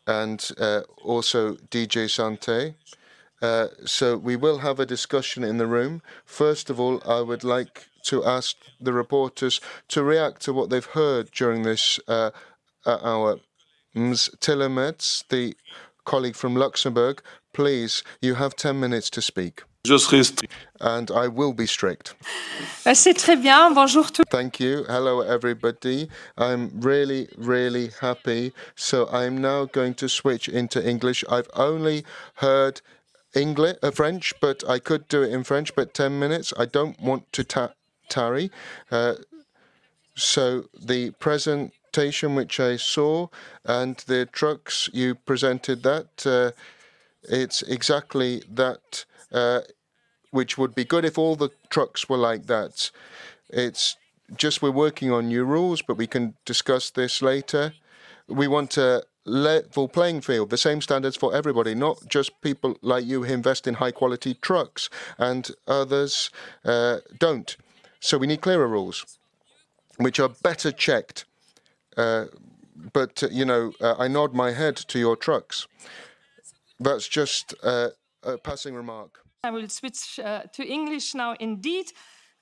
and also DJ Sante. So we will have a discussion in the room. First of all, I would like to ask the reporters to react to what they've heard during this hour. Ms. Tillemets, the colleague from Luxembourg, please, you have 10 minutes to speak. And I will be strict. C'est très bien. Bonjour tout. Thank you. Hello, everybody. I'm really, really happy. So I'm now going to switch into English. I've only heard French, but I could do it in French, but 10 minutes. I don't want to tarry. So the presentation which I saw and the trucks, you presented that. It's exactly that which would be good if all the trucks were like that. It's just we're working on new rules, but we can discuss this later. We want a level playing field, the same standards for everybody, not just people like you who invest in high-quality trucks and others don't. So we need clearer rules, which are better checked. But, I nod my head to your trucks. That's just a passing remark. I will switch to English now indeed.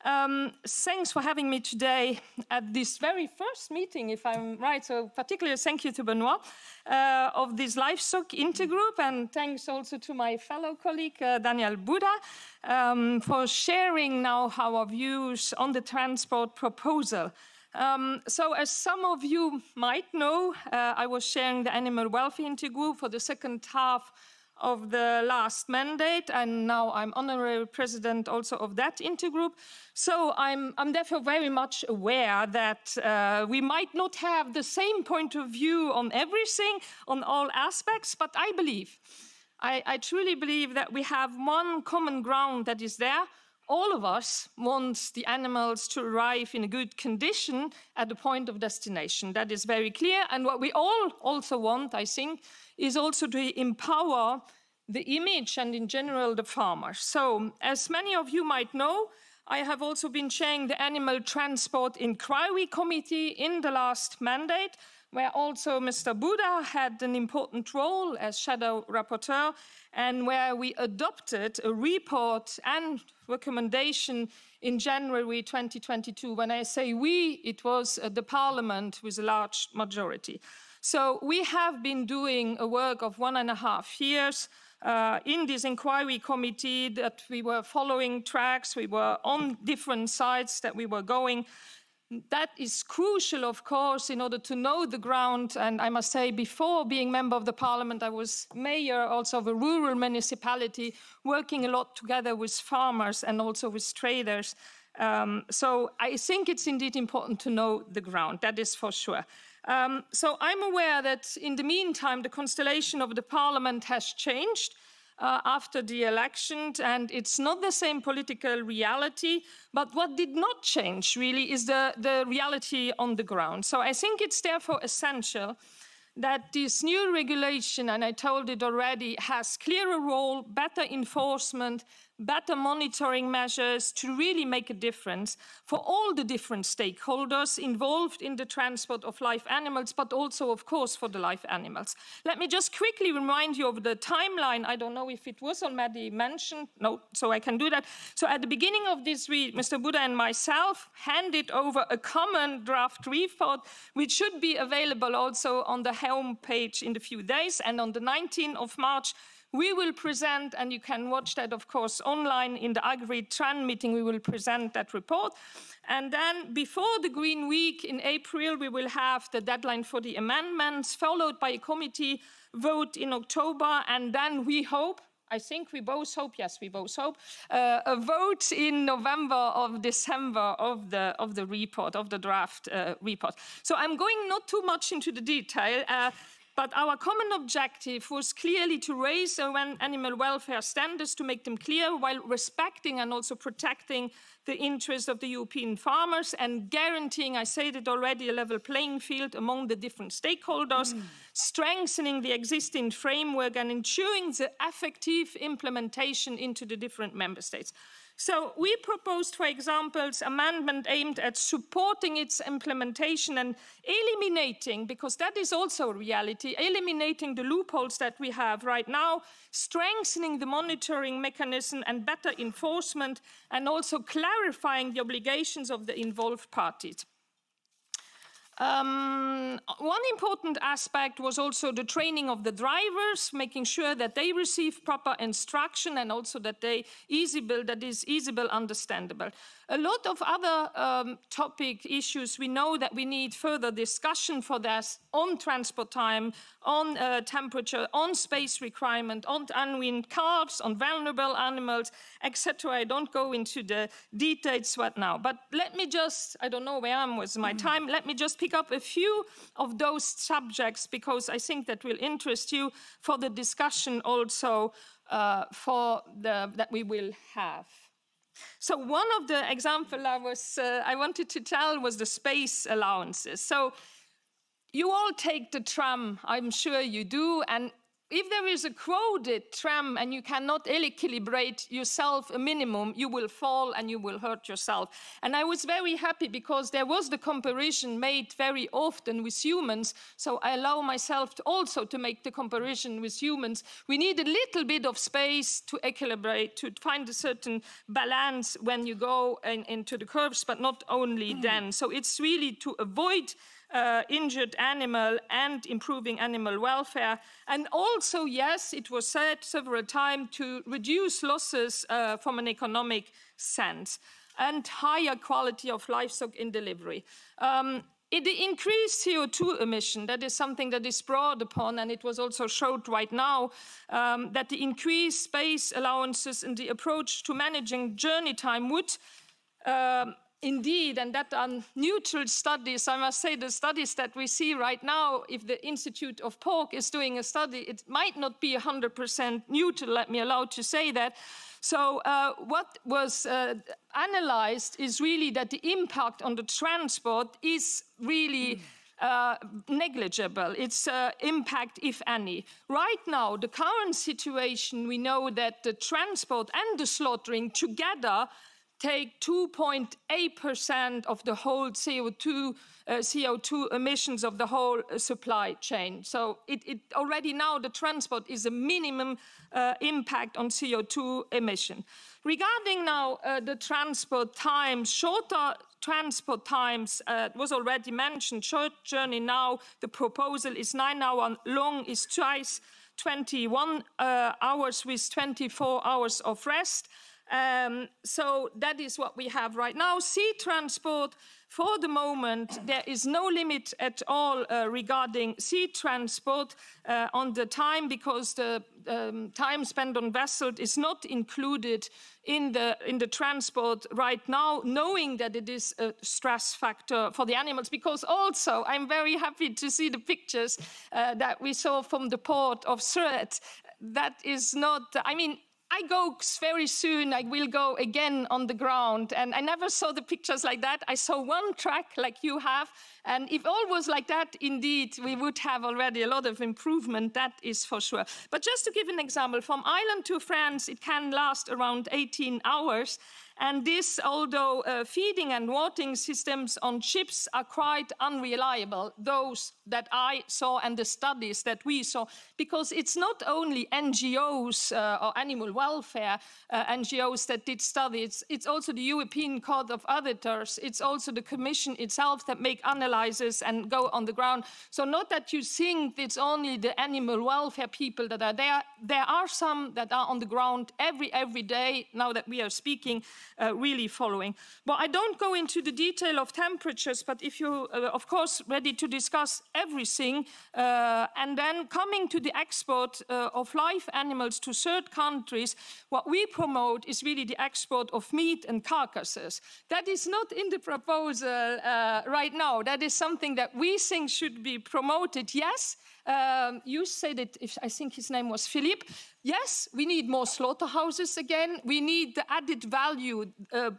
Thanks for having me today at this very first meeting, if I'm right. So particularly thank you to Benoit of this Livestock Intergroup, and thanks also to my fellow colleague, Daniel Buda, for sharing now our views on the transport proposal. So as some of you might know, I was chairing the Animal Welfare Intergroup for the second half of the last mandate, and now I'm honorary president also of that intergroup. So I'm therefore very much aware that we might not have the same point of view on everything, on all aspects, but I truly believe that we have one common ground that is there. All of us want the animals to arrive in a good condition at the point of destination. That is very clear. And what we all also want, I think, is also to empower the image and in general the farmers. So as many of you might know, I have also been chairing the Animal Transport Inquiry Committee in the last mandate, where also Mr. Buda had an important role as shadow rapporteur, and where we adopted a report and recommendation in January 2022. When I say we, it was the Parliament with a large majority. So we have been doing a work of 1.5 years in this inquiry committee, that we were following tracks, we were on different sites that we were going. That is crucial, of course, in order to know the ground. And I must say, before being member of the parliament, I was mayor also of a rural municipality, working a lot together with farmers and also with traders. So I think it's indeed important to know the ground, that is for sure. So I'm aware that in the meantime, the constellation of the parliament has changed after the election, and it's not the same political reality, but what did not change really is the reality on the ground. So I think it's therefore essential that this new regulation, and I told it already, has clearer role, better enforcement, better monitoring measures to really make a difference for all the different stakeholders involved in the transport of live animals, but also, of course, for the live animals. Let me just quickly remind you of the timeline. I don't know if it was already mentioned. No, so I can do that. So at the beginning of this week, Mr. Buddha and myself handed over a common draft report, which should be available also on the home page in a few days. And on the 19th of March, we will present, and you can watch that, of course, online in the Agri-Tran meeting, we will present that report. And then before the Green Week in April, we will have the deadline for the amendments, followed by a committee vote in October. And then we hope, I think we both hope, yes, we both hope, a vote in November or December of the report, of the draft report. So I'm going not too much into the detail, but our common objective was clearly to raise animal welfare standards, to make them clear while respecting and also protecting the interests of the European farmers and guaranteeing, I said it already, a level playing field among the different stakeholders, strengthening the existing framework and ensuring the effective implementation into the different member states. So we proposed, for example, amendment aimed at supporting its implementation and eliminating, because that is also a reality, eliminating the loopholes that we have right now, strengthening the monitoring mechanism and better enforcement, and also clarifying the obligations of the involved parties. One important aspect was also the training of the drivers, making sure that they receive proper instruction and also that that is easily understandable. A lot of other topic issues, we know that we need further discussion for this on transport time, on temperature, on space requirement, on unweaned calves, on vulnerable animals, etc. I don't go into the details right now, but let me just, I don't know where I am with my time, let me just pick up a few of those subjects because I think that will interest you for the discussion also that we will have. So one of the examples I wanted to tell was the space allowances. So you all take the tram, I'm sure you do, and if there is a crowded tram and you cannot equilibrate yourself a minimum, you will fall and you will hurt yourself. And I was very happy because there was the comparison made very often with humans, so I allow myself also to make the comparison with humans. We need a little bit of space to equilibrate, to find a certain balance when you go into the curves, but not only then. So it's really to avoid injured animal and improving animal welfare. And also, yes, it was said several times, to reduce losses from an economic sense and higher quality of livestock in delivery. The increased CO2 emission, that is something that is brought upon, and it was also showed right now, that the increased space allowances and the approach to managing journey time would indeed, and that are neutral studies. I must say the studies that we see right now, if the Institute of Pork is doing a study, it might not be 100% neutral, let me allow to say that. So what was analyzed is really that the impact on the transport is really negligible. It's impact, if any. Right now, the current situation, we know that the transport and the slaughtering together take 2.8% of the whole CO2 emissions of the whole supply chain. So it already now the transport is a minimum impact on CO2 emission. Regarding now the transport times, shorter transport times was already mentioned. Short journey now, the proposal is 9 hours, long is twice 21 hours with 24 hours of rest. So that is what we have right now. Sea transport, for the moment, there is no limit at all regarding sea transport on the time, because the time spent on vessel is not included in the transport right now, knowing that it is a stress factor for the animals. Because also, I'm very happy to see the pictures that we saw from the port of Suez. That is not, I mean, I go very soon, I will go again on the ground, and I never saw the pictures like that. I saw one track like you have, and if all was like that, indeed, we would have already a lot of improvement, that is for sure. But just to give an example, from Ireland to France, it can last around 18 hours. And this, although feeding and watering systems on ships are quite unreliable, those that I saw and the studies that we saw, because it's not only NGOs or animal welfare NGOs that did studies, it's also the European Court of Auditors, it's also the Commission itself that make analyses and go on the ground. So not that you think it's only the animal welfare people that are there. There are some that are on the ground every day, now that we are speaking, really following. But I don't go into the detail of temperatures, but if you, of course, ready to discuss everything, and then coming to the export of live animals to third countries, what we promote is really the export of meat and carcasses. That is not in the proposal right now. That is something that we think should be promoted. Yes, you said it, I think his name was Philippe. Yes, we need more slaughterhouses again. We need the added value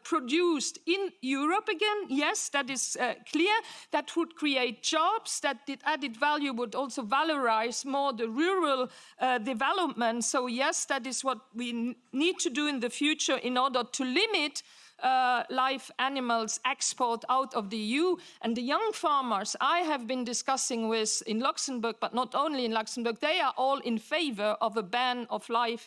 produced in Europe again. Yes, that is clear. That would create jobs. That the added value would also valorize more the rural development. So yes, that is what we need to do in the future in order to limit live animals export out of the EU. And the young farmers I have been discussing with in Luxembourg, but not only in Luxembourg, they are all in favor of a ban of live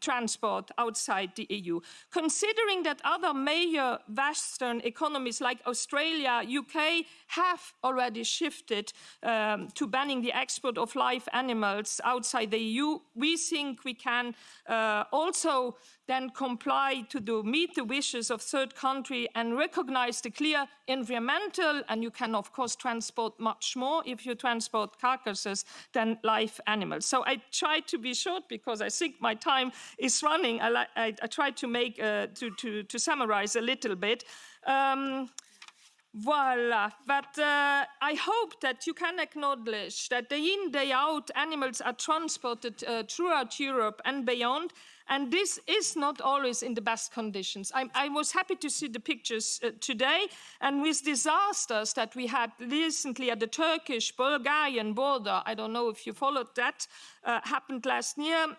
transport outside the EU. Considering that other major Western economies like Australia, UK have already shifted to banning the export of live animals outside the EU, we think we can also then comply to meet the wishes of third country and recognize the clear environmental, and you can of course transport much more if you transport carcasses than live animals. So I try to be short because I think my time is running. I try to make to summarize a little bit. Voila, but I hope that you can acknowledge that day in, day out, animals are transported throughout Europe and beyond, and this is not always in the best conditions. I was happy to see the pictures today, and with disasters that we had recently at the Turkish-Bulgarian border, I don't know if you followed that, happened last year,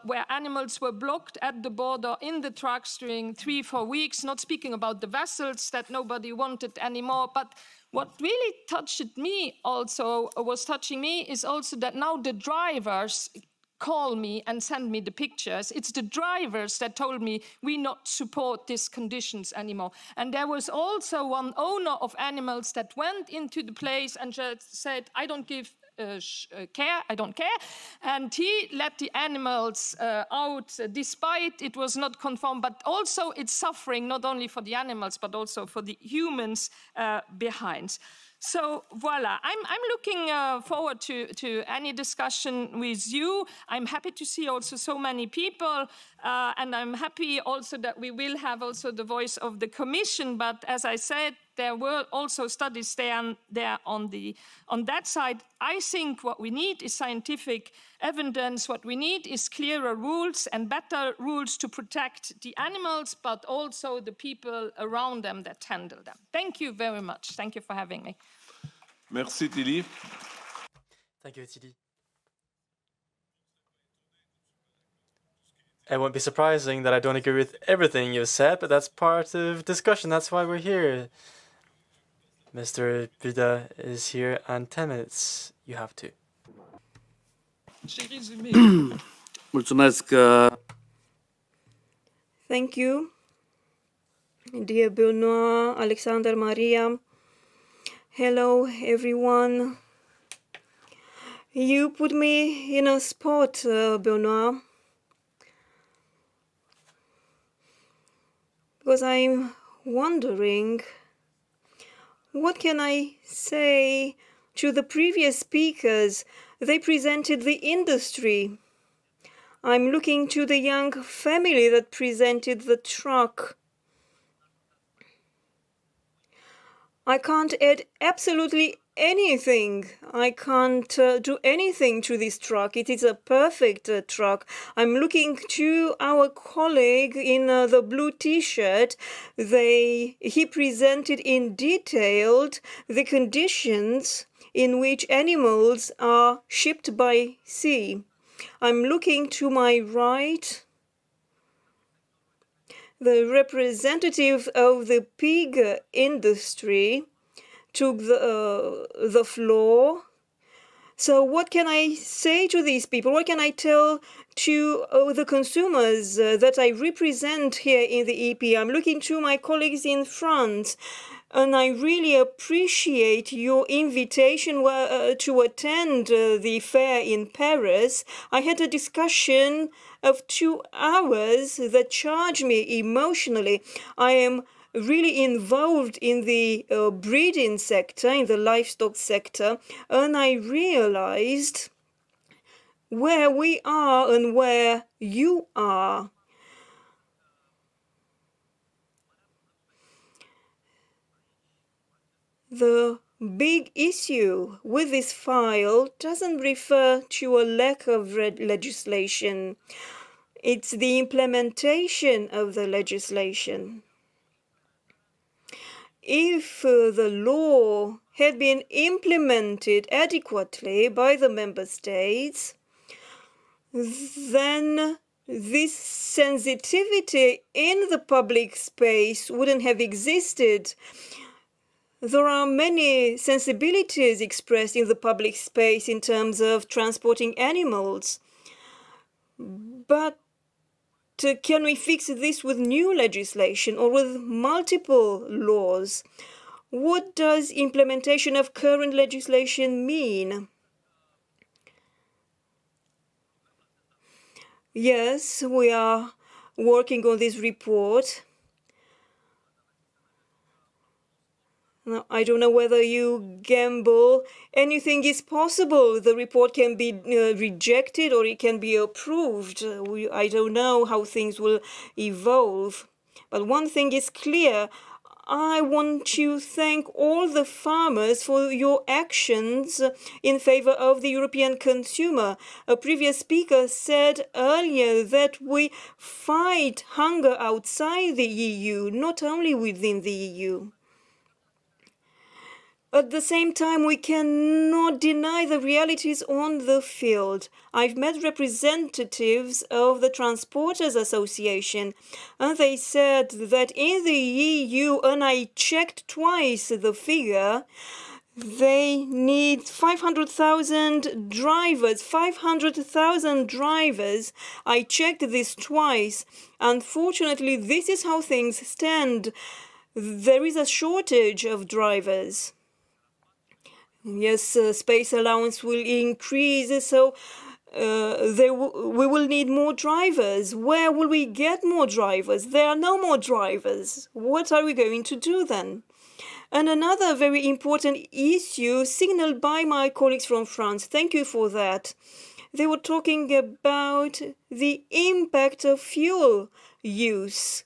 where animals were blocked at the border in the trucks during 3-4 weeks, not speaking about the vessels that nobody wanted anymore. But what really touched me also, was touching me, is also that now the drivers call me and send me the pictures. It's the drivers that told me we not support these conditions anymore. And there was also one owner of animals that went into the place and just said, I don't give care, I don't care. And he let the animals out, despite it was not confirmed, but also it's suffering not only for the animals, but also for the humans behind. So voila, I'm looking forward to any discussion with you. I'm happy to see also so many people, and I'm happy also that we will have also the voice of the Commission. But as I said, there were also studies there on that side. I think what we need is scientific evidence. What we need is clearer rules and better rules to protect the animals, but also the people around them that handle them. Thank you very much. Thank you for having me. Merci Tilly. Thank you, Tilly. It won't be surprising that I don't agree with everything you said, but that's part of discussion. That's why we're here. Mr. Buda is here, and 10 minutes you have to. Mulțumesc. Thank you, dear Benoit, Alexander, Maria. Hello, everyone. You put me in a spot, Benoit. because I'm wondering, what can I say to the previous speakers? They presented the industry. I'm looking to the young family that presented the truck. I can't add absolutely anything. I can't do anything to this truck. It is a perfect truck. I'm looking to our colleague in the blue t-shirt. He presented in detail the conditions in which animals are shipped by sea. I'm looking to my right. The representative of the pig industry took the floor. So what can I say to these people? What can I tell to the consumers that I represent here in the EP? I'm looking to my colleagues in France, and I really appreciate your invitation to attend the fair in Paris. I had a discussion of 2 hours that charged me emotionally. I am really involved in the breeding sector, in the livestock sector, and I realized where we are and where you are. The big issue with this file doesn't refer to a lack of legislation. It's the implementation of the legislation. If the law had been implemented adequately by the member states, then this sensitivity in the public space wouldn't have existed. There are many sensibilities expressed in the public space in terms of transporting animals. But can we fix this with new legislation or with multiple laws? What does implementation of current legislation mean? Yes, we are working on this report. Now, I don't know whether you gamble. Anything is possible. The report can be rejected or it can be approved. I don't know how things will evolve. But one thing is clear. I want to thank all the farmers for your actions in favor of the European consumer. A previous speaker said earlier that we fight hunger outside the EU, not only within the EU. At the same time, we cannot deny the realities on the field. I've met representatives of the Transporters Association, and they said that in the EU, and I checked twice the figure, they need 500,000 drivers. 500,000 drivers. I checked this twice. Unfortunately, this is how things stand. There is a shortage of drivers. Yes, space allowance will increase, so we will need more drivers. Where will we get more drivers? There are no more drivers. What are we going to do then? And another very important issue signaled by my colleagues from France, thank you for that. They were talking about the impact of fuel use.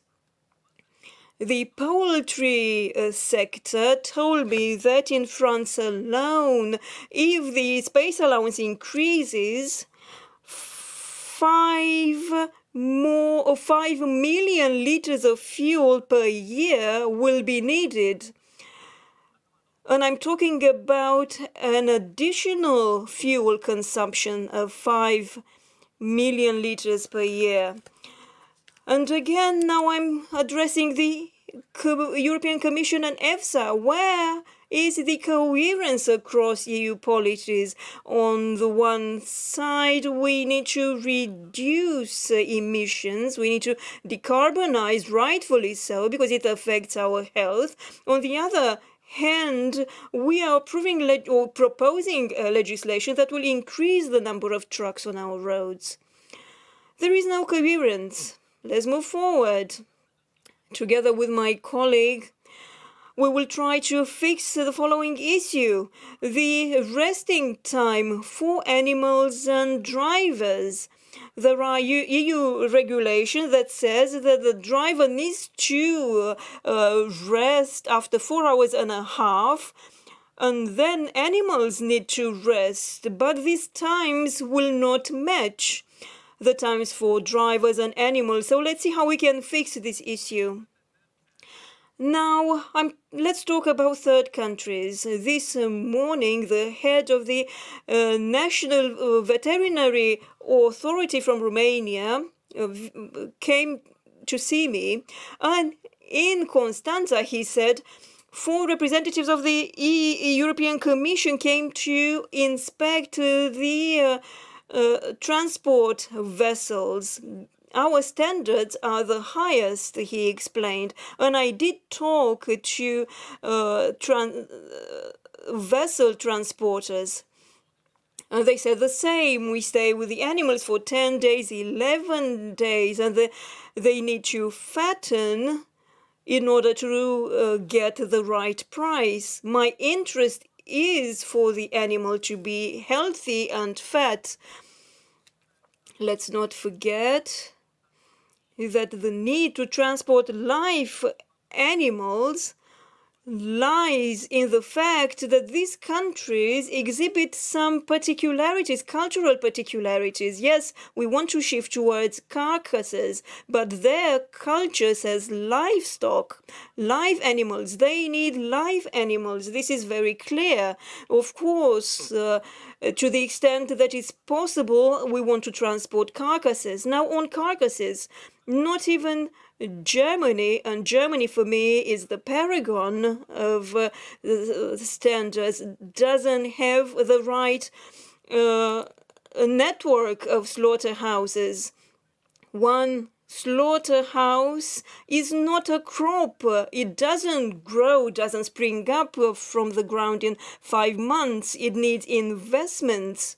The poultry sector told me that in France alone, if the space allowance increases, 5 million liters of fuel per year will be needed. And I'm talking about an additional fuel consumption of 5 million liters per year. And again, now I'm addressing the European Commission and EFSA. Where is the coherence across EU policies? On the one side, we need to reduce emissions. We need to decarbonize, rightfully so, because it affects our health. On the other hand, we are proposing legislation that will increase the number of trucks on our roads. There is no coherence. Let's move forward. together with my colleague, we will try to fix the following issue: the resting time for animals and drivers. There are EU regulation that says that the driver needs to rest after 4 hours and a half, and then animals need to rest, but these times will not match the times for drivers and animals. So let's see how we can fix this issue. Now, let's talk about third countries. This morning, the head of the National Veterinary Authority from Romania came to see me, and in Constanța, he said, 4 representatives of the European Commission came to inspect the transport vessels. Our standards are the highest, he explained, and I did talk to vessel transporters. And they said the same. We stay with the animals for 10 days, 11 days, and they need to fatten in order to get the right price. My interest is for the animal to be healthy and fat. Let's not forget that the need to transport live animals lies in the fact that these countries exhibit some particularities, cultural particularities. Yes, we want to shift towards carcasses, but their culture says livestock, live animals. They need live animals. This is very clear. Of course, to the extent that it's possible, we want to transport carcasses. Now, on carcasses, not even Germany, and Germany for me is the paragon of standards, doesn't have the right network of slaughterhouses. One slaughterhouse is not a crop. It doesn't grow, doesn't spring up from the ground in 5 months. It needs investments.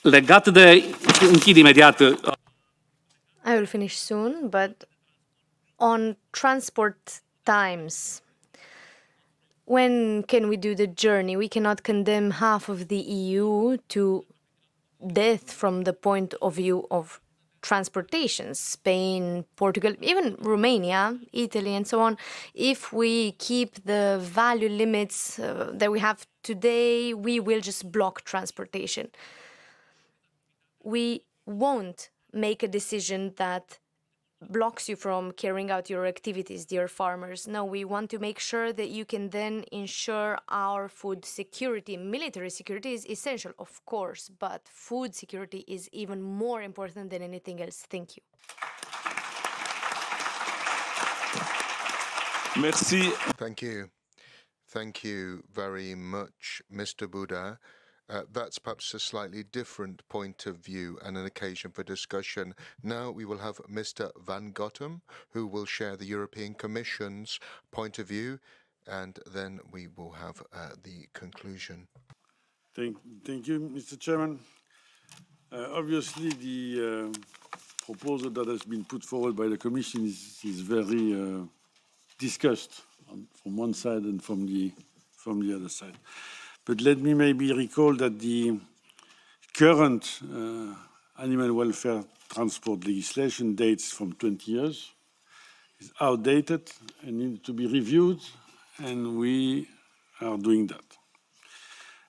Legat de... Închid imediat. I will finish soon, but on transport times, when can we do the journey? We cannot condemn half of the EU to death from the point of view of transportation. Spain, Portugal, even Romania, Italy, and so on. If we keep the value limits that we have today, we will just block transportation. We won't make a decision that blocks you from carrying out your activities, dear farmers. No, we want to make sure that you can then ensure our food security. Military security is essential, of course, but food security is even more important than anything else. Thank you. Merci. Thank you. Thank you very much, Mr. Buda. That's perhaps a slightly different point of view and an occasion for discussion. Now we will have Mr. Van Gottem, who will share the European Commission's point of view, and then we will have the conclusion. Thank you, Mr. Chairman. Obviously, the proposal that has been put forward by the Commission is very discussed from one side and from the other side. But let me maybe recall that the current animal welfare transport legislation dates from 20 years, is outdated and needs to be reviewed, and we are doing that.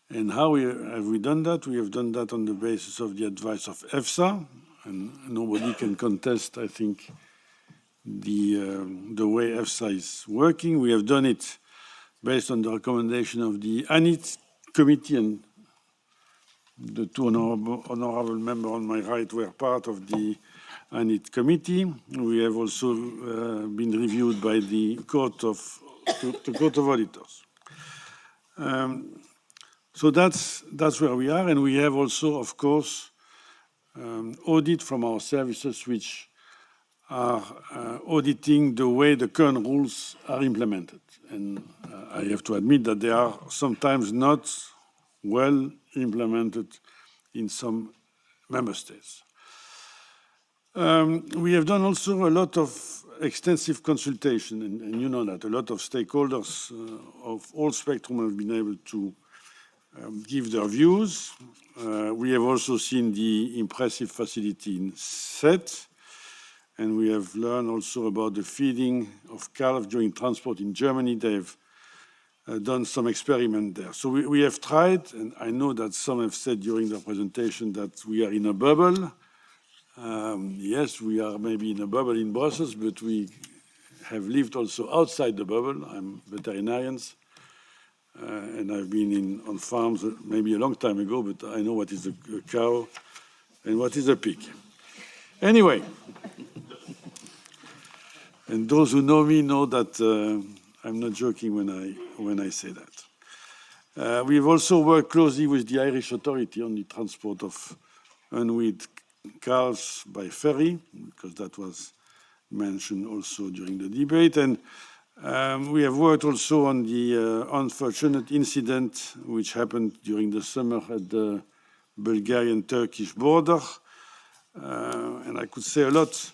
And how have we done that? We have done that on the basis of the advice of EFSA, and nobody can contest, I think, the way EFSA is working. We have done it based on the recommendation of the ANIT committee, and the two honorable members on my right were part of the ANIT committee. We have also been reviewed by the Court of Auditors. So that's where we are, and we have also, of course, audit from our services which are auditing the way the current rules are implemented. And I have to admit that they are sometimes not well implemented in some member states. We have done also a lot of extensive consultation, and you know that a lot of stakeholders of all spectrum have been able to give their views. We have also seen the impressive facility in Sète, and we have learned also about the feeding of calves during transport in Germany. They've done some experiment there. So we have tried, and I know that some have said during the presentation that we are in a bubble. Yes, we are maybe in a bubble in Brussels, but we have lived also outside the bubble. I'm veterinarian, and I've been on farms maybe a long time ago, but I know what is a cow and what is a pig. Anyway, and those who know me know that I'm not joking when I say that. We've also worked closely with the Irish authority on the transport of unweaned calves by ferry, because that was mentioned also during the debate. And we have worked also on the unfortunate incident which happened during the summer at the Bulgarian-Turkish border. And I could say a lot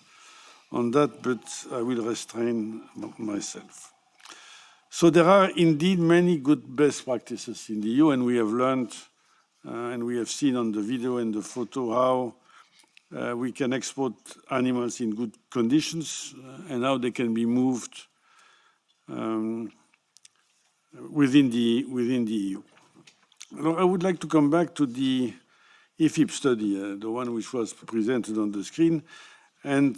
on that, but I will restrain myself. So there are indeed many good best practices in the EU, and we have learned and we have seen on the video and the photo how we can export animals in good conditions and how they can be moved within the EU. I would like to come back to the IFIP study, the one which was presented on the screen. And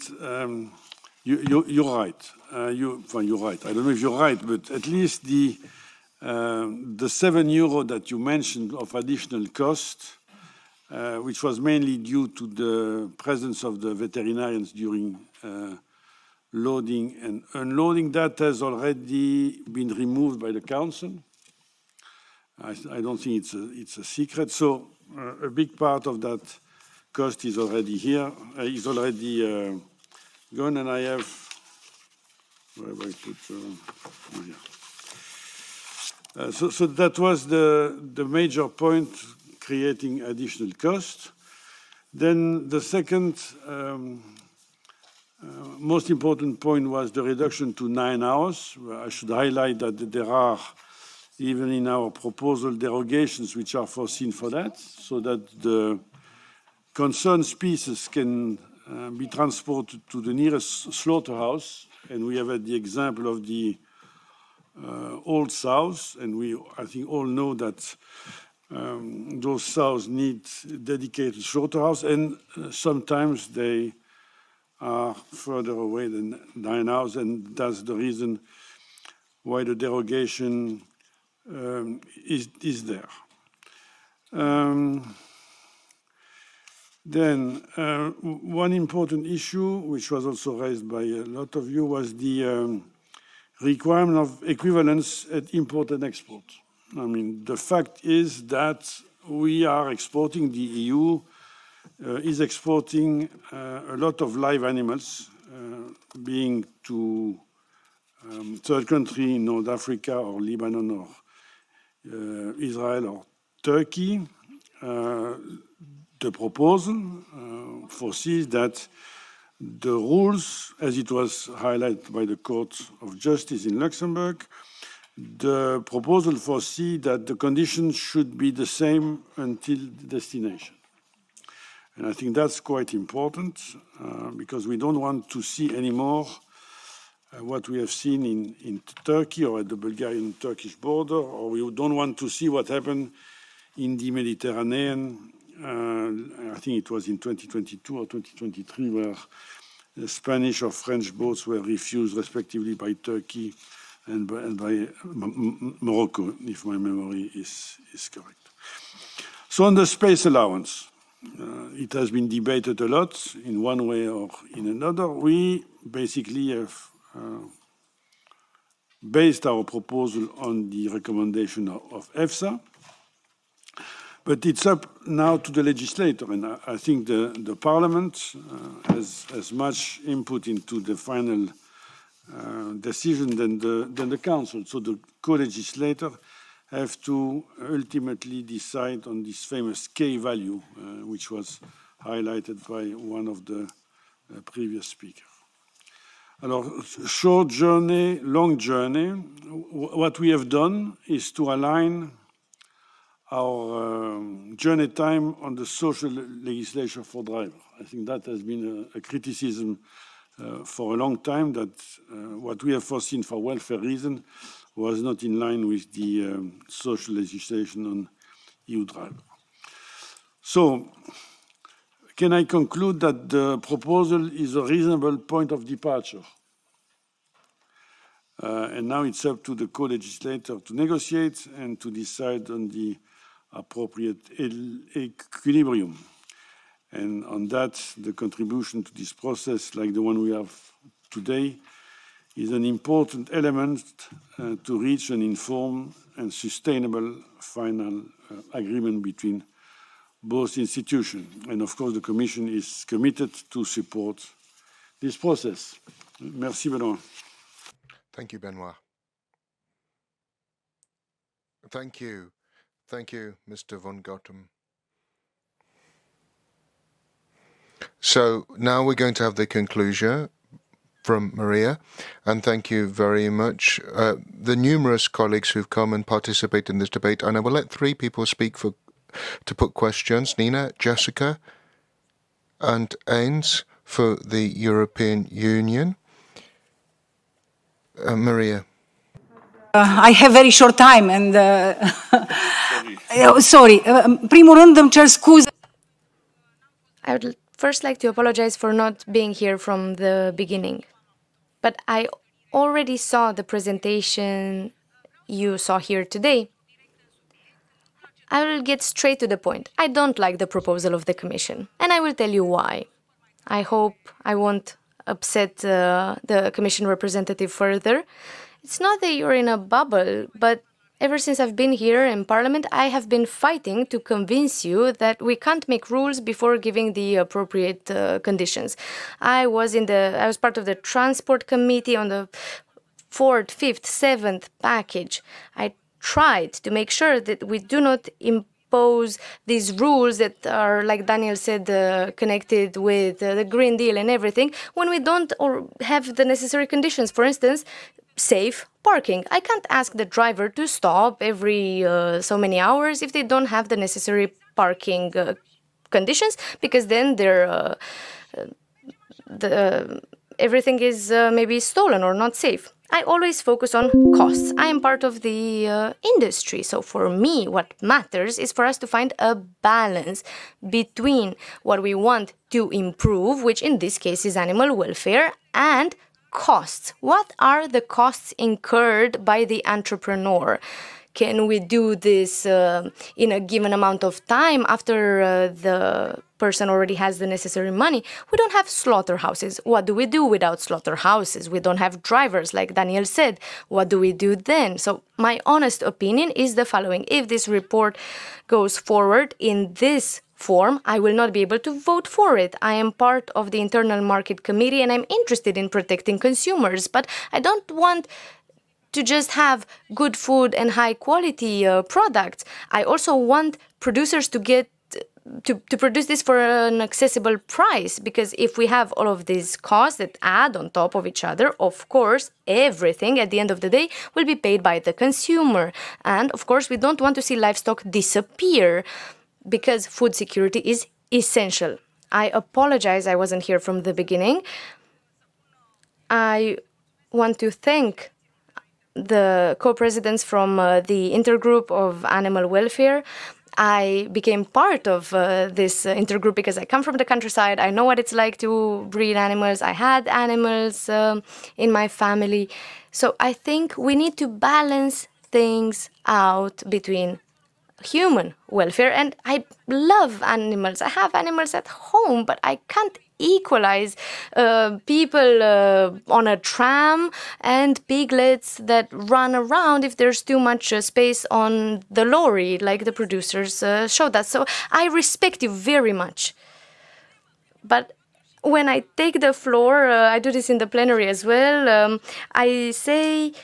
you're right. You're right. I don't know if you're right, but at least the €7 that you mentioned of additional cost, which was mainly due to the presence of the veterinarians during loading and unloading, that has already been removed by the Council. I don't think it's a secret. So a big part of that cost is already here, is already gone, and I have, where have I put, here. So that was the major point, creating additional cost. Then the second most important point was the reduction to 9 hours. I should highlight that there are, even in our proposal, derogations which are foreseen for that, so that the concerned species can be transported to the nearest slaughterhouse. And we have had the example of the old sows, and I think all know that those sows need dedicated slaughterhouse, and sometimes they are further away than 9 hours, and that's the reason why the derogation is there. Then one important issue, which was also raised by a lot of you, was the requirement of equivalence at import and export. I mean, the fact is that we are exporting, the EU is exporting a lot of live animals, being to third country in North Africa or Lebanon or Israel or Turkey. The proposal foresees that the rules, as it was highlighted by the Court of Justice in Luxembourg, the proposal foresees that the conditions should be the same until destination. And I think that's quite important because we don't want to see anymore what we have seen in Turkey or at the Bulgarian-Turkish border, or we don't want to see what happened in the Mediterranean. I think it was in 2022 or 2023 where the Spanish or French boats were refused respectively by Turkey and by Morocco, if my memory is correct. So on the space allowance, it has been debated a lot in one way or in another. We basically have based our proposal on the recommendation of EFSA, but it's up now to the legislator, and I think the Parliament has as much input into the final decision than the Council. So the co-legislator have to ultimately decide on this famous K value, which was highlighted by one of the previous speaker. Alors, short journey, long journey. What we have done is to align our journey time on the social legislation for drivers. I think that has been a criticism for a long time, that what we have foreseen for welfare reasons was not in line with the social legislation on EU drivers. So, can I conclude that the proposal is a reasonable point of departure? And now it's up to the co-legislator to negotiate and to decide on the appropriate equilibrium. And on that, the contribution to this process, like the one we have today, is an important element to reach an informed and sustainable final agreement between both institutions. And of course, the Commission is committed to support this process. Merci, Benoît. Thank you, Benoît. Thank you. Thank you, Mr. von Gotham. So now we're going to have the conclusion from Maria, and thank you very much. The numerous colleagues who've come and participated in this debate, and I will let three people speak to put questions: Nina, Jessica, and Ains for the European Union. Maria. I have very short time and sorry. Primul rând îmi cer scuze. I would first like to apologize for not being here from the beginning. But I already saw the presentation you saw here today. I will get straight to the point. I don't like the proposal of the Commission, and I will tell you why. I hope I won't upset the Commission representative further. It's not that you're in a bubble, but ever since I've been here in Parliament, I have been fighting to convince you that we can't make rules before giving the appropriate conditions. I was part of the Transport Committee on the 4th, 5th, 7th package. I tried to make sure that we do not impose these rules that are, like Daniel said, connected with the Green Deal and everything, when we don't have the necessary conditions. For instance, safe parking. I can't ask the driver to stop every so many hours if they don't have the necessary parking conditions, because then everything is maybe stolen or not safe. I always focus on costs. I am part of the industry, so for me what matters is for us to find a balance between what we want to improve, which in this case is animal welfare, and costs. What are the costs incurred by the entrepreneur? Can we do this in a given amount of time after the person already has the necessary money? We don't have slaughterhouses. What do we do without slaughterhouses? We don't have drivers, like Daniel said. What do we do then? So my honest opinion is the following. If this report goes forward in this form, I will not be able to vote for it. I am part of the Internal Market Committee and I'm interested in protecting consumers, but I don't want to just have good food and high quality products. I also want producers to get to produce this for an accessible price, because if we have all of these costs that add on top of each other, of course, everything at the end of the day will be paid by the consumer. And of course, we don't want to see livestock disappear, because food security is essential. I apologize I wasn't here from the beginning. I want to thank the co-presidents from the Intergroup of Animal Welfare. I became part of this intergroup because I come from the countryside. I know what it's like to breed animals. I had animals in my family. So I think we need to balance things out between human welfare, and I love animals. I have animals at home, but I can't equalize people on a tram and piglets that run around if there's too much space on the lorry, like the producers showed us. So I respect you very much. But when I take the floor, I do this in the plenary as well, I say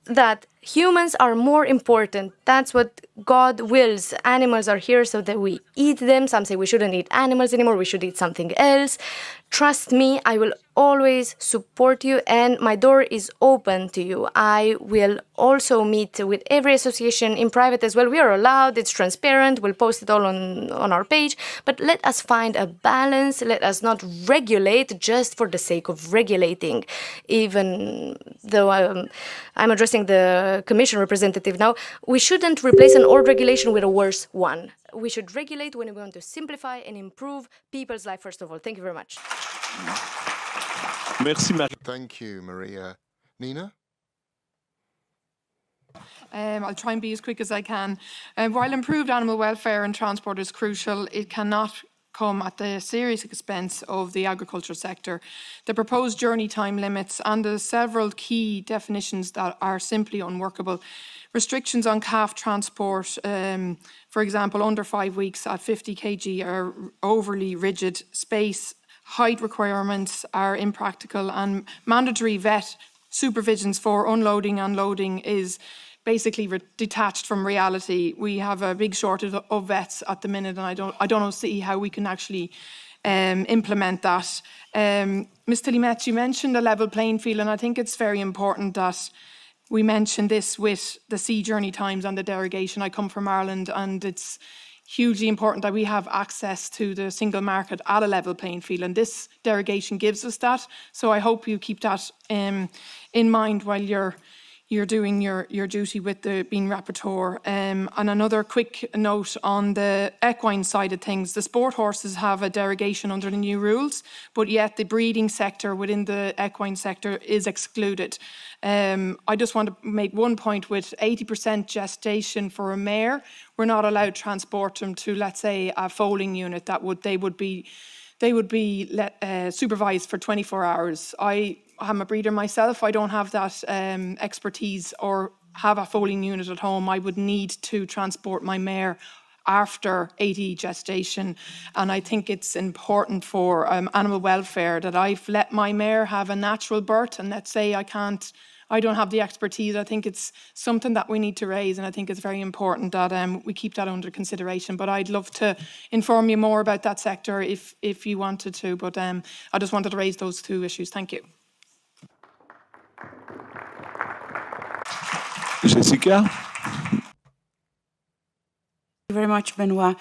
that humans are more important. That's what God wills. Animals are here so that we eat them. Some say we shouldn't eat animals anymore. We should eat something else. Trust me, I will always support you and my door is open to you. I will also meet with every association in private as well. We are allowed, it's transparent, we'll post it all on our page, but let us find a balance. Let us not regulate just for the sake of regulating. Even though I'm addressing the Commission representative now, we shouldn't replace an old regulation with a worse one. We should regulate when we want to simplify and improve people's life, first of all. Thank you very much. Merci, Maria. Thank you, Maria. Nina? I'll try and be as quick as I can. While improved animal welfare and transport is crucial, it cannot come at the serious expense of the agriculture sector. The proposed journey time limits and the several key definitions that are simply unworkable. Restrictions on calf transport, for example, under 5 weeks at 50 kg are overly rigid. Space, height requirements are impractical, and mandatory vet supervisions for unloading and loading is basically detached from reality. We have a big shortage of vets at the minute, and I don't see how we can actually implement that. Ms. Tillimet, you mentioned a level playing field, and I think it's very important that we mention this with the sea journey times and the derogation. I come from Ireland, and it's hugely important that we have access to the single market at a level playing field, and this derogation gives us that. So I hope you keep that in mind while you're doing your duty with the being rapporteur. And another quick note on the equine side of things. The sport horses have a derogation under the new rules, but yet the breeding sector within the equine sector is excluded. I just want to make one point. With 80% gestation for a mare, we're not allowed to transport them to, let's say, a foaling unit. They would be supervised for 24 hours. I'm a breeder myself. I don't have that expertise or have a foaling unit at home. I would need to transport my mare after 80 gestation, and I think it's important for animal welfare that I've let my mare have a natural birth, and let's say I don't have the expertise. I think it's something that we need to raise, and I think it's very important that we keep that under consideration. But I'd love to inform you more about that sector if you wanted to, but I just wanted to raise those two issues. Thank you. Jessica? Thank you very much, Benoit.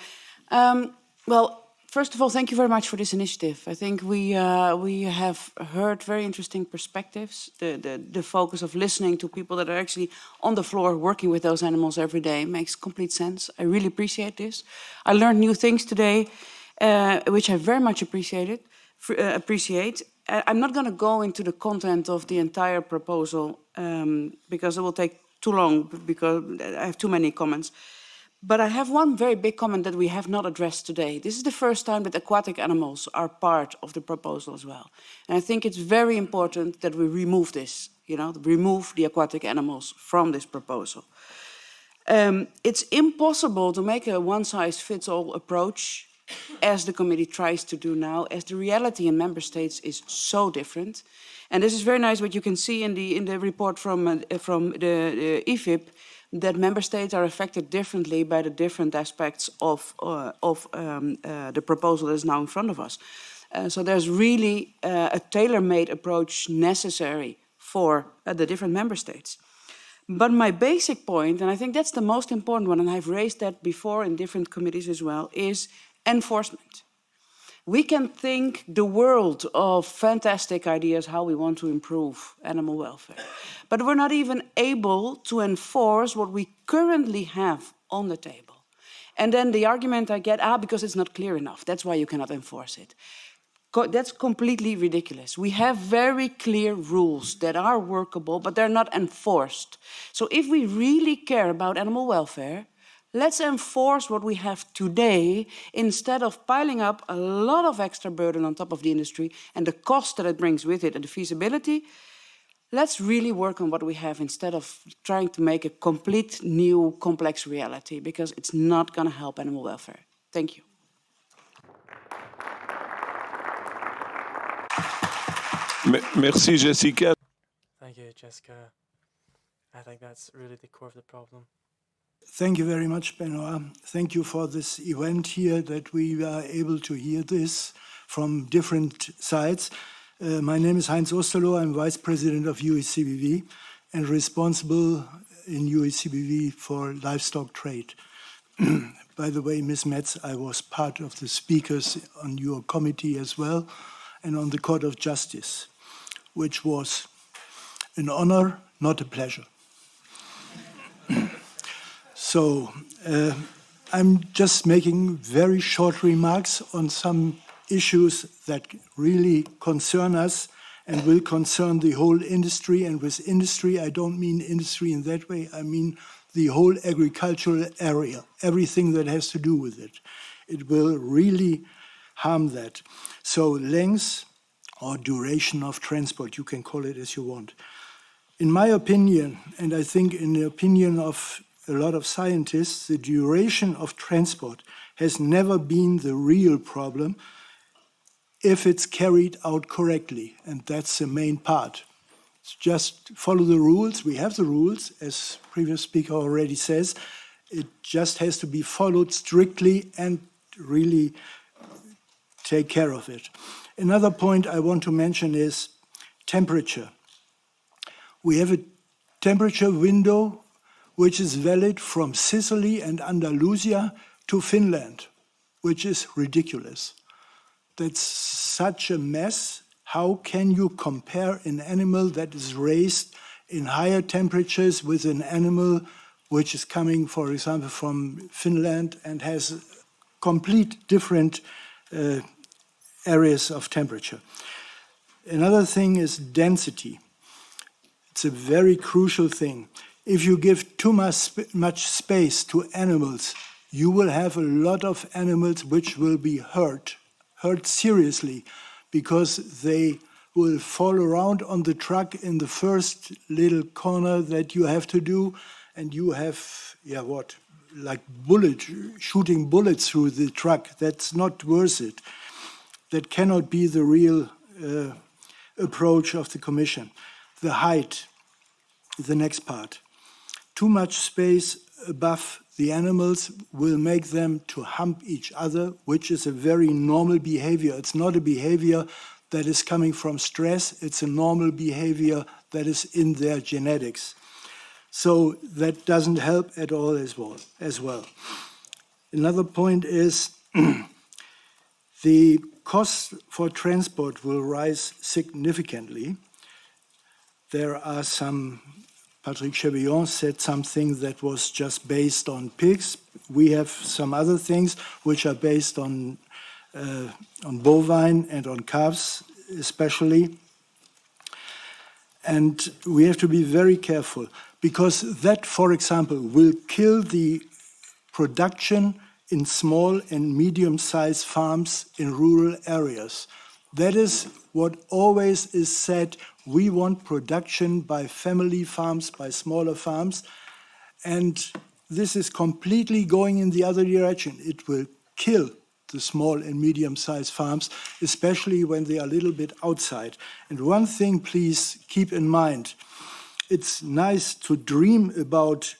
Well, first of all, thank you very much for this initiative. I think we have heard very interesting perspectives. The focus of listening to people that are actually on the floor working with those animals every day makes complete sense. I really appreciate this. I learned new things today, which I very much appreciate. I'm not going to go into the content of the entire proposal because it will take too long, because I have too many comments. But I have one very big comment that we have not addressed today. This is the first time that aquatic animals are part of the proposal as well. And I think it's very important that we remove this, remove the aquatic animals from this proposal. It's impossible to make a one-size-fits-all approach, as the committee tries to do now, as the reality in member states is so different. And this is very nice what you can see in the report from the IFIP, that member states are affected differently by the different aspects of the proposal that is now in front of us. So there's really a tailor-made approach necessary for the different member states. But my basic point, and I think that's the most important one, and I've raised that before in different committees as well, is enforcement. We can think the world of fantastic ideas how we want to improve animal welfare, but we're not even able to enforce what we currently have on the table. And then the argument I get, because it's not clear enough, that's why you cannot enforce it. That's completely ridiculous. We have very clear rules that are workable, but they're not enforced. So if we really care about animal welfare, let's enforce what we have today instead of piling up a lot of extra burden on top of the industry and the cost that it brings with it and the feasibility. Let's really work on what we have instead of trying to make a complete new complex reality, because it's not going to help animal welfare. Thank you. Merci, Jessica. Thank you, Jessica. I think that's really the core of the problem. Thank you very much, Benoit. Thank you for this event here, that we are able to hear this from different sides. My name is Heinz Osterloh. I'm Vice President of UECBV and responsible in UECBV for livestock trade. By the way, Ms. Metz, I was part of the speakers on your committee as well and on the Court of Justice, which was an honor, not a pleasure. So I'm just making very short remarks on some issues that really concern us and will concern the whole industry. And with industry, I don't mean industry in that way. I mean the whole agricultural area, everything that has to do with it. It will really harm that. So length or duration of transport, you can call it as you want. In my opinion, and I think in the opinion of a lot of scientists, the duration of transport has never been the real problem if it's carried out correctly, and that's the main part. It's just follow the rules. We have the rules, as previous speaker already says. It just has to be followed strictly and really take care of it. Another point I want to mention is temperature. We have a temperature window which is valid from Sicily and Andalusia to Finland, which is ridiculous. That's such a mess. How can you compare an animal that is raised in higher temperatures with an animal which is coming, for example, from Finland and has complete different areas of temperature? Another thing is density. It's a very crucial thing. If you give too much space to animals, you will have a lot of animals which will be hurt seriously, because they will fall around on the truck in the first little corner that you have to do, and you have, like shooting bullets through the truck. That's not worth it. That cannot be the real approach of the Commission. The height, the next part. Too much space above the animals will make them to hump each other, which is a very normal behavior. It's not a behavior that is coming from stress. It's a normal behavior that is in their genetics. So that doesn't help at all as well. Another point is the cost for transport will rise significantly. There are some, Patrick Chevillon said something that was just based on pigs. We have some other things which are based on bovine and on calves especially. And we have to be very careful, because that, for example, will kill the production in small and medium-sized farms in rural areas. That is what always is said. We want production by family farms, by smaller farms, and this is completely going in the other direction. It will kill the small and medium-sized farms, especially when they are a little bit outside. And one thing, please keep in mind, it's nice to dream about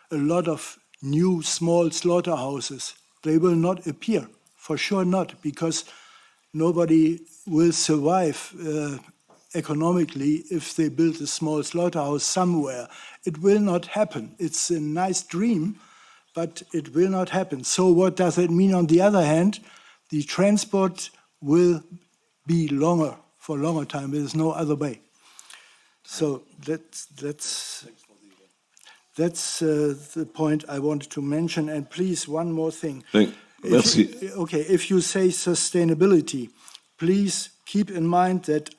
a lot of new small slaughterhouses. They will not appear, for sure not, because nobody will survive economically if they build a small slaughterhouse somewhere. It will not happen. It's a nice dream, but it will not happen. So what does it mean on the other hand? The transport will be longer, for a longer time. There's no other way. So that's the point I wanted to mention. And please, one more thing. If you say sustainability, please keep in mind that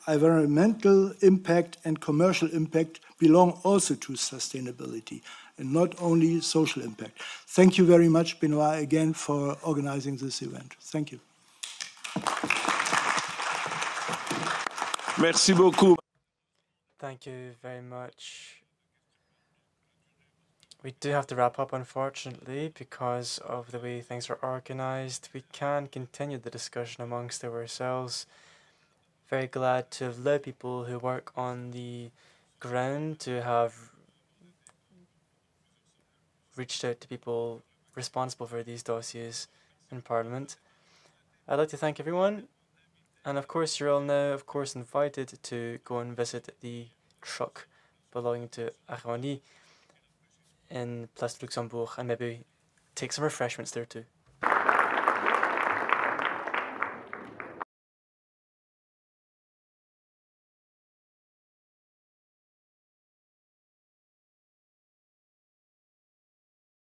environmental impact and commercial impact belong also to sustainability, and not only social impact. Thank you very much, Benoit, again for organizing this event. Thank you. Merci beaucoup. Thank you very much. We do have to wrap up, unfortunately, because of the way things are organized. We can continue the discussion amongst ourselves. Very glad to have allowed people who work on the ground to have reached out to people responsible for these dossiers in Parliament. I'd like to thank everyone, and of course you're all now, of course, invited to go and visit the truck belonging to Aroni in Place Luxembourg and maybe take some refreshments there too.